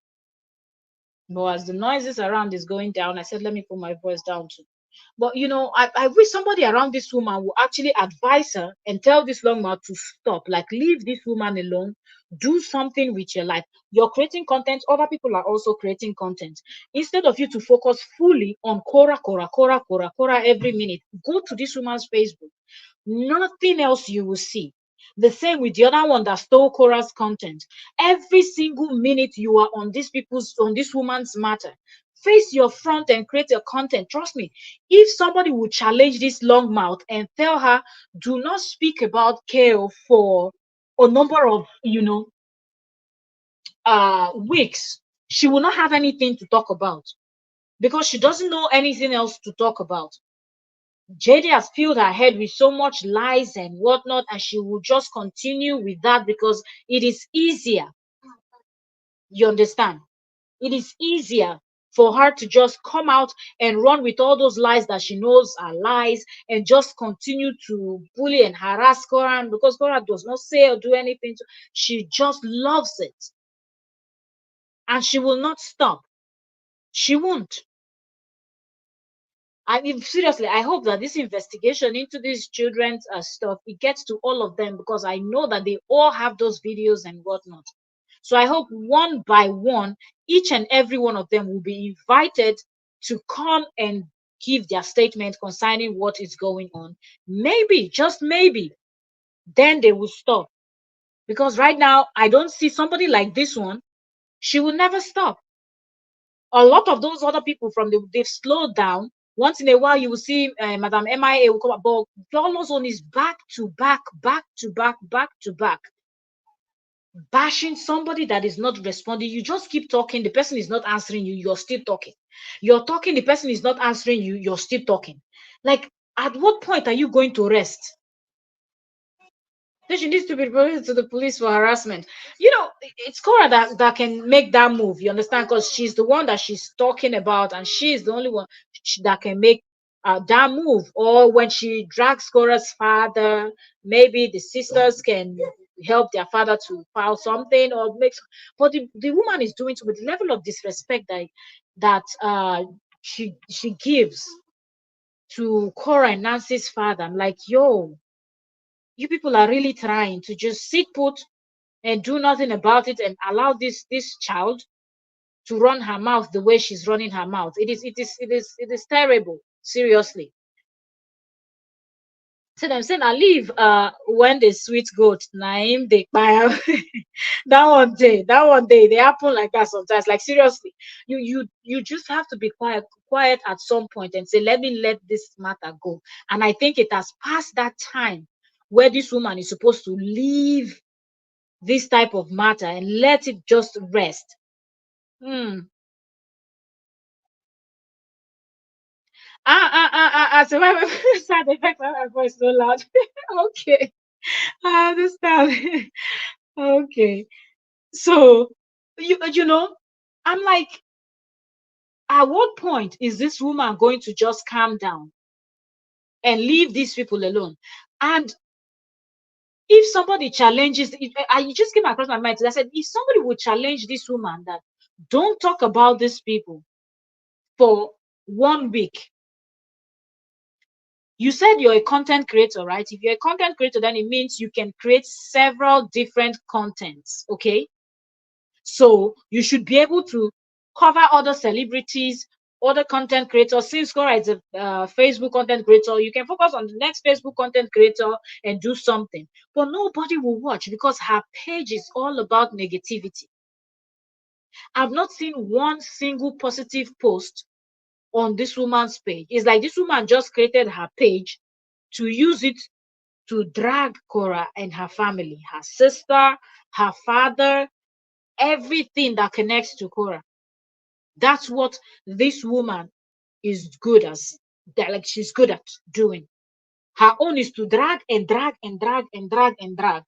But as the noises around is going down, I said let me put my voice down too. But I wish somebody around this woman will actually advise her and tell this long mouth to stop. Like, leave this woman alone. Do something with your life. You're creating content. Other people are also creating content. Instead of you to focus fully on Cora every minute, go to this woman's Facebook. Nothing else you will see. The same with the other one that stole Cora's content. Every single minute you are on this woman's matter, face your front and create your content. Trust me, if somebody will challenge this long mouth and tell her, do not speak about KO for a number of weeks, she will not have anything to talk about because she doesn't know anything else to talk about. JD has filled her head with so much lies and whatnot, and she will just continue with that because it is easier. You understand? It is easier for her to just come out and run with all those lies that she knows are lies and just continue to bully and harass Cora, because Cora does not say or do anything. She just loves it. And she will not stop. She won't. I mean, seriously, I hope that this investigation into these children's stuff, it gets to all of them, because I know that they all have those videos and whatnot. So I hope one by one, each and every one of them will be invited to come and give their statement concerning what is going on. Maybe, just maybe, then they will stop. Because right now, I don't see somebody like this one. She will never stop. A lot of those other people they've slowed down. Once in a while, you will see Madam MIA will come up, but Flawless on is back to back, back to back, back to back, bashing somebody that is not responding. You just keep talking, the person is not answering you, you're still talking. You're talking, the person is not answering you, you're still talking. Like, at what point are you going to rest? So she needs to be reported to the police for harassment. It's Cora that can make that move. You understand? Because she's the one that she's talking about, and she's the only one that can make that move. Or when she drags Cora's father, maybe the sisters can help their father to file something or make. But the woman is doing so with the level of disrespect that she gives to Cora and Nancy's father. I'm like, yo, you people are really trying to just sit put and do nothing about it and allow this child to run her mouth the way she's running her mouth. It is terrible. Seriously. So them saying I leave when the sweet goat name they buy that one day they happen like that sometimes. Like, seriously, you just have to be quiet at some point and say, let this matter go. And I think it has passed that time where this woman is supposed to leave this type of matter and let it just rest. Hmm. So why side effect why my voice so loud? Okay, I understand. Okay, so I'm like, at what point is this woman going to just calm down and leave these people alone? And if somebody challenges, I just came across my mind. I said, if somebody would challenge this woman that don't talk about these people for 1 week. You said you're a content creator, right? If you're a content creator, then it means you can create several different contents, okay? So you should be able to cover other celebrities, other content creators. Since Cora is a Facebook content creator, you can focus on the next Facebook content creator and do something. But nobody will watch because her page is all about negativity. I've not seen one single positive post on this woman's page. It's like this woman just created her page to use it to drag Cora and her family, her sister, her father, everything that connects to Cora. That's what this woman is good as. Like, she's good at doing. Her own is to drag and drag and drag and drag and drag.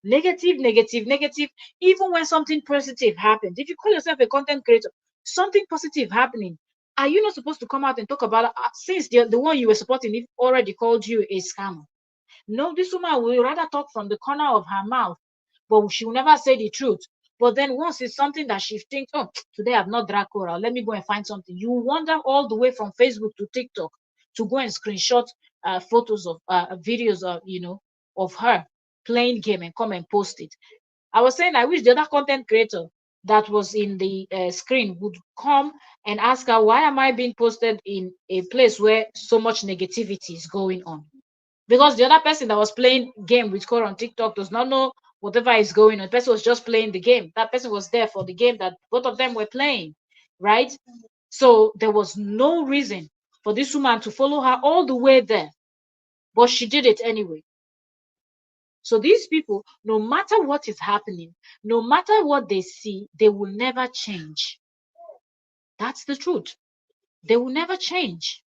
Negative, negative, negative. Even when something positive happens, if you call yourself a content creator, something positive happening, are you not supposed to come out and talk about it, since the one you were supporting if already called you a scammer? No, this woman will rather talk from the corner of her mouth, but she will never say the truth. But then once it's something that she thinks, oh, today I've not drunk coral, let me go and find something. You wander all the way from Facebook to TikTok to go and screenshot photos of videos of of her playing game and come and post it. I was saying I wish the other content creator that was in the screen would come and ask her, why am I being posted in a place where so much negativity is going on? Because the other person that was playing game with Core on TikTok does not know whatever is going on. The person was just playing the game. That person was there for the game that both of them were playing, right? So there was no reason for this woman to follow her all the way there, but she did it anyway. So these people, no matter what is happening, no matter what they see, they will never change. That's the truth. They will never change.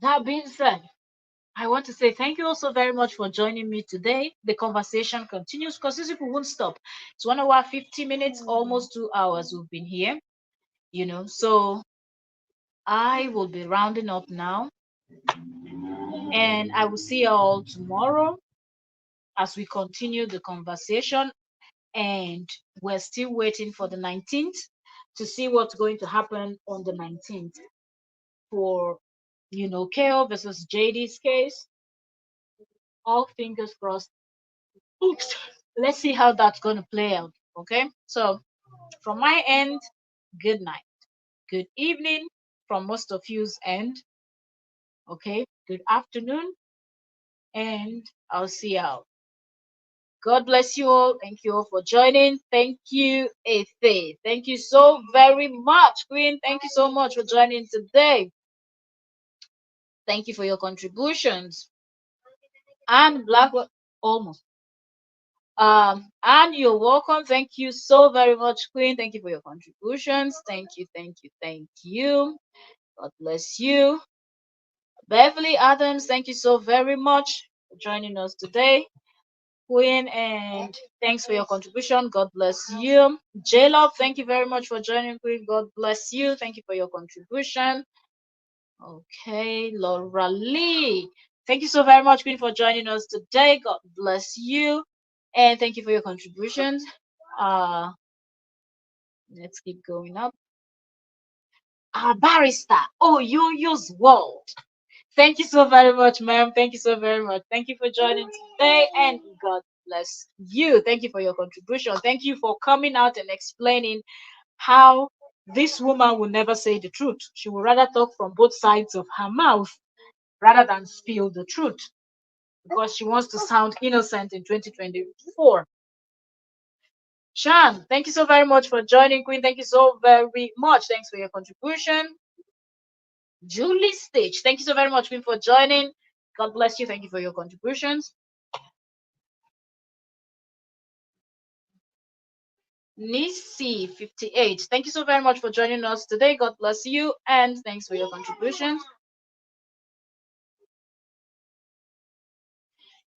That being said, I want to say thank you also very much for joining me today. The conversation continues because these people won't stop. It's 1 hour, 50 minutes, almost 2 hours we've been here, So I will be rounding up now, and I will see you all tomorrow as we continue the conversation. And we're still waiting for the 19th to see what's going to happen on the 19th for, KO versus JD's case. All fingers crossed. Oops. Let's see how that's going to play out. Okay. So, from my end, good night. Good evening from most of you's end. Okay. Good afternoon. And I'll see you out. God bless you all. Thank you all for joining. Thank you, Efe. Thank you so very much, Queen. Thank you so much for joining today. Thank you for your contributions. And Black almost. And you're welcome. Thank you so very much, Queen. Thank you for your contributions. Thank you, thank you, thank you. God bless you. Beverly Adams, thank you so very much for joining us today. Queen, and thanks for your contribution. God bless you. J Love, thank you very much for joining, Queen. God bless you. Thank you for your contribution. Okay, Laura Lee, thank you so very much, Queen, for joining us today. God bless you, and thank you for your contributions. Let's keep going up. Barrister, oh, you use world. Thank you so very much, ma'am. Thank you so very much. Thank you for joining today, and God bless you. Thank you for your contribution. Thank you for coming out and explaining how this woman will never say the truth. She will rather talk from both sides of her mouth rather than spill the truth because she wants to sound innocent in 2024. Shan, thank you so very much for joining, Queen. Thank you so very much. Thanks for your contribution. Julie Stitch, thank you so very much, Queen, for joining. God bless you. Thank you for your contributions. Nisi 58, thank you so very much for joining us today. God bless you, and thanks for your contributions.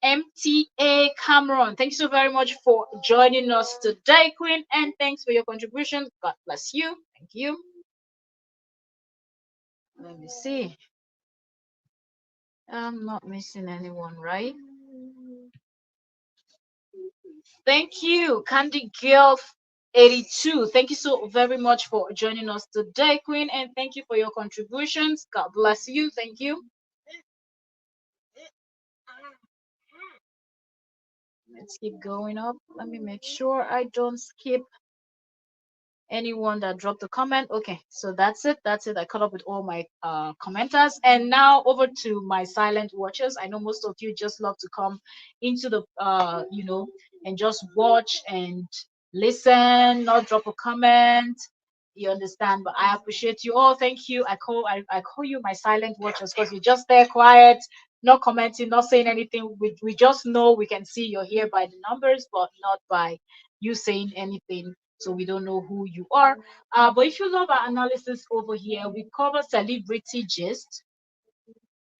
MTA Cameron, thank you so very much for joining us today, Queen, and thanks for your contribution. God bless you. Thank you. Let me see. I'm not missing anyone, right? Thank you, Candy Girl 82. Thank you so very much for joining us today, Queen, and thank you for your contributions. God bless you. Thank you. Let's keep going up. Let me make sure I don't skip anyone that dropped a comment. Okay, so that's it. I caught up with all my commenters, and now over to my silent watchers. I know most of you just love to come into the and just watch and listen, not drop a comment. You understand? But I appreciate you all. Thank you. I call you my silent watchers because you're just there quiet, not commenting, not saying anything. We just know, we can see you're here by the numbers, but not by you saying anything, so we don't know who you are. But if you love our analysis over here, we cover celebrity gist,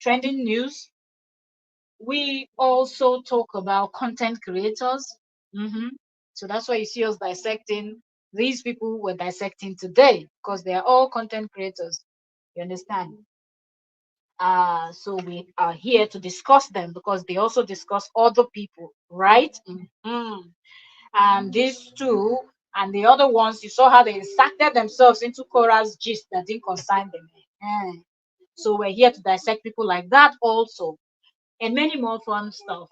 trending news. We also talk about content creators. So that's why you see us dissecting these people we're dissecting today, because they are all content creators. You understand? So we are here to discuss them because they also discuss other people, right? And these two and the other ones, you saw how they inserted themselves into Korah's gist that didn't concern them. Eh. So we're here to dissect people like that also, and many more fun stuff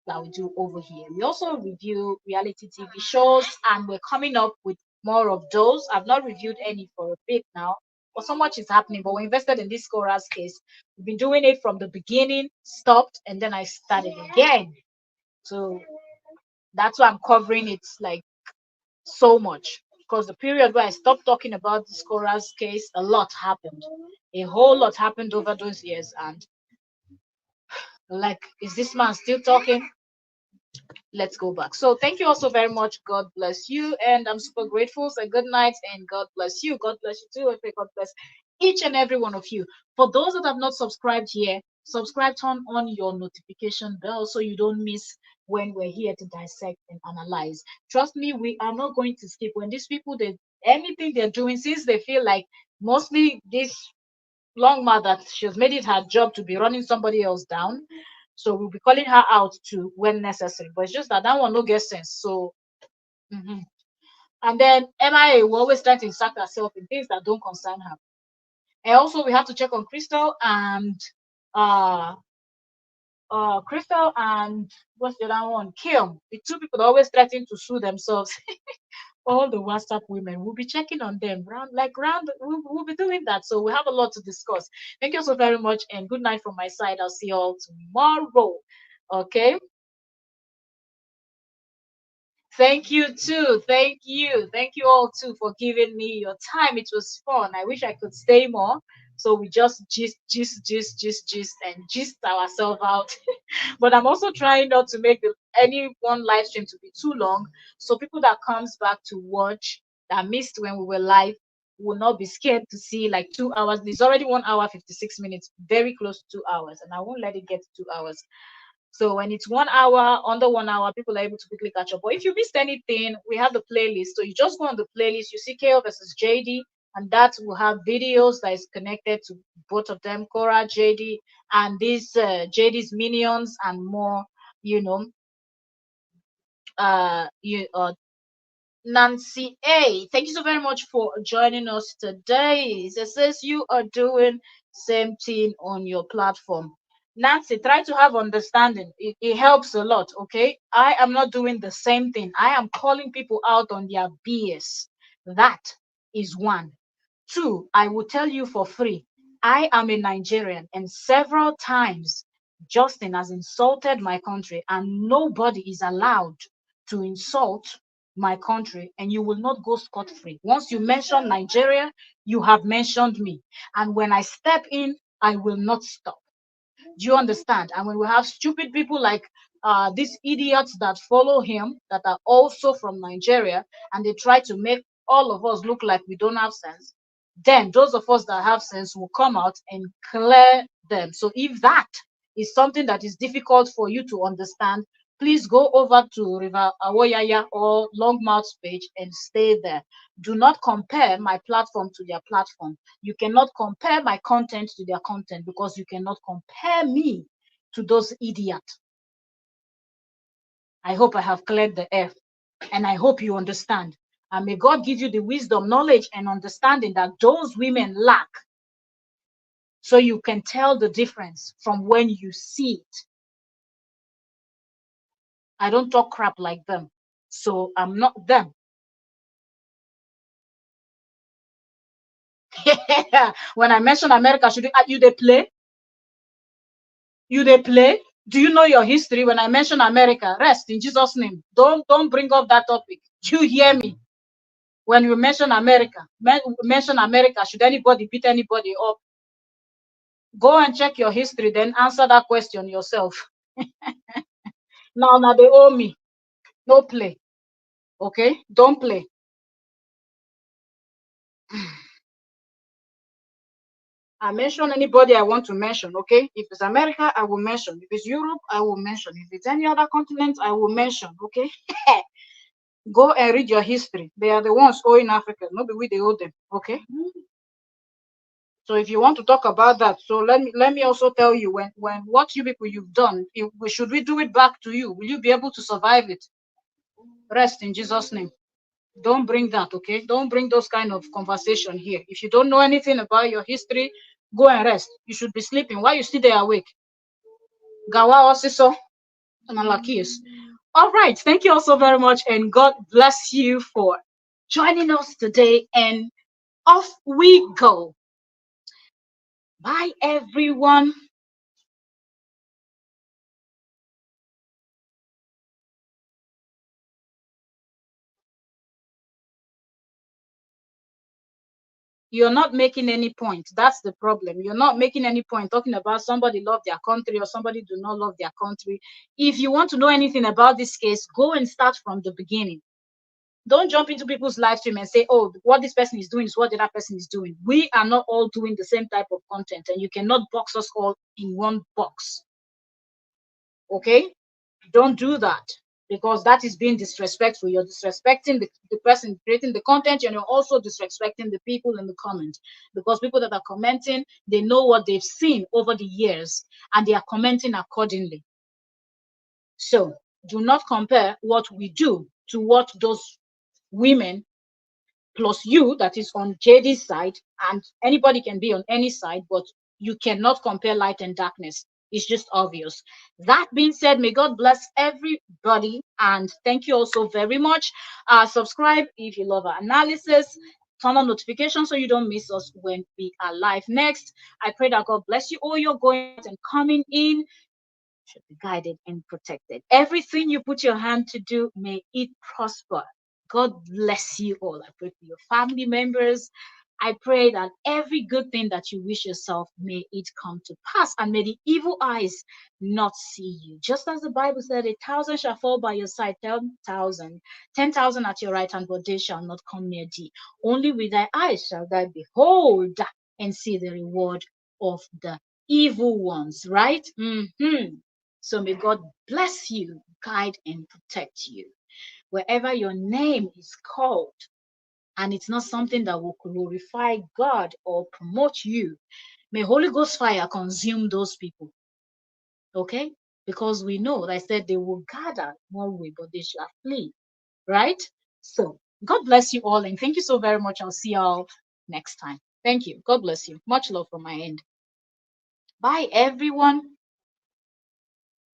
that we do over here. We also review reality TV shows, and we're coming up with more of those. I've not reviewed any for a bit now, but so much is happening. But we're invested in this Korah's case. We've been doing it from the beginning, stopped, and then I started again. So that's why I'm covering it like so much, because the period where I stopped talking about the Scorer's case, a lot happened. A whole lot happened over those years, and like, is this man still talking? Let's go back. So thank you also very much. God bless you, and I'm super grateful. So good night, and God bless you. God bless you too. Okay, God bless each and every one of you. For those that have not subscribed here, subscribe, turn on your notification bell so you don't miss when we're here to dissect and analyze. Trust me, we are not going to skip. When these people, they anything they're doing, since they feel like mostly this long mother, she's made it her job to be running somebody else down. So we'll be calling her out too when necessary. But it's just that that one no get sense. So and then MIA will always try to insert herself in things that don't concern her. And also we have to check on uh Crystal and what's the other one? Kim. The two people that always threaten to sue themselves. All the WhatsApp women. We'll be checking on them round. We'll be doing that. So we have a lot to discuss. Thank you so very much, and good night from my side. I'll see you all tomorrow. Okay. Thank you too. Thank you. Thank you all too for giving me your time. It was fun. I wish I could stay more. So we just gist, and gist ourselves out. But I'm also trying not to make any one live stream to be too long. So people that comes back to watch that missed when we were live will not be scared to see like 2 hours. There's already 1 hour, 56 minutes, very close to 2 hours. And I won't let it get to 2 hours. So when it's 1 hour, under 1 hour, people are able to quickly catch up. But if you missed anything, we have the playlist. So you just go on the playlist, you see KO versus JD, and that will have videos that is connected to both of them, Cora, JD, and these JD's minions and more, you know, you Nancy A. Thank you so very much for joining us today. It says you are doing same thing on your platform. Nancy, try to have understanding. It helps a lot, okay? I am not doing the same thing. I am calling people out on their BS. That is one. Two, I will tell you for free. I am a Nigerian, and several times Justin has insulted my country, and nobody is allowed to insult my country, and you will not go scot-free. Once you mention Nigeria, you have mentioned me. And when I step in, I will not stop. Do you understand? And when we have stupid people like these idiots that follow him that are also from Nigeria, and they try to make all of us look like we don't have sense, then those of us that have sense will come out and clear them. So if that is something that is difficult for you to understand, please go over to River Awoyaya or Longmouth's page and stay there. Do not compare my platform to their platform. You cannot compare my content to their content, because you cannot compare me to those idiots. I hope I have cleared the air, and I hope you understand. And may God give you the wisdom, knowledge, and understanding that those women lack, so you can tell the difference from when you see it. I don't talk crap like them, so I'm not them. When I mention America, should you they play? You they play? Do you know your history? When I mention America, rest in Jesus' name. Don't bring up that topic. Do you hear me? When you mention America, mention America, should anybody beat anybody up? Go and check your history, then answer that question yourself. Now they owe me. No play. Okay? Don't play. I mention anybody I want to mention, okay? If it's America, I will mention. If it's Europe, I will mention. If it's any other continent, I will mention, okay? Go and read your history. They are the ones owing Africa. Maybe we they owe them, okay? So if you want to talk about that, so let me also tell you, when what you people you've done, should we do it back to you? Will you be able to survive it? Rest in Jesus' name. Don't bring that, okay? Don't bring those kind of conversation here. If you don't know anything about your history, go and rest. You should be sleeping. Why you still there awake? Gawa osiso and alakis. All right. Thank you all so very much, and God bless you for joining us today. And off we go. Bye, everyone. You're not making any point. That's the problem. You're not making any point talking about somebody love their country or somebody do not love their country. If you want to know anything about this case, go and start from the beginning. Don't jump into people's live stream and say, oh, what this person is doing is what the other person is doing. We are not all doing the same type of content, and you cannot box us all in one box. Okay? Don't do that, because that is being disrespectful. You're disrespecting the person creating the content, and you're also disrespecting the people in the comment, because people that are commenting, they know what they've seen over the years and they are commenting accordingly. So do not compare what we do to what those women plus you, that is on JD's side, and anybody can be on any side, but you cannot compare light and darkness. It's just obvious. That being said, may God bless everybody, and thank you also very much. Subscribe if you love our analysis. Turn on notifications so you don't miss us when we are live next. I pray that God bless you all. You're going out and coming in should be guided and protected. Everything you put your hand to do, may it prosper. God bless you all. I pray for your family members. I pray that every good thing that you wish yourself, may it come to pass, and may the evil eyes not see you. Just as the Bible said, 1,000 shall fall by your side, 10,000, 10,000 at your right hand, but they shall not come near thee. Only with thy eyes shall thou behold and see the reward of the evil ones, right? So may God bless you, guide and protect you. Wherever your name is called, and it's not something that will glorify God or promote you, may Holy Ghost fire consume those people. Okay? Because we know, like I said, they will gather one way, but they shall flee. Right? So God bless you all, and thank you so very much. I'll see y'all next time. Thank you. God bless you. Much love from my end. Bye, everyone.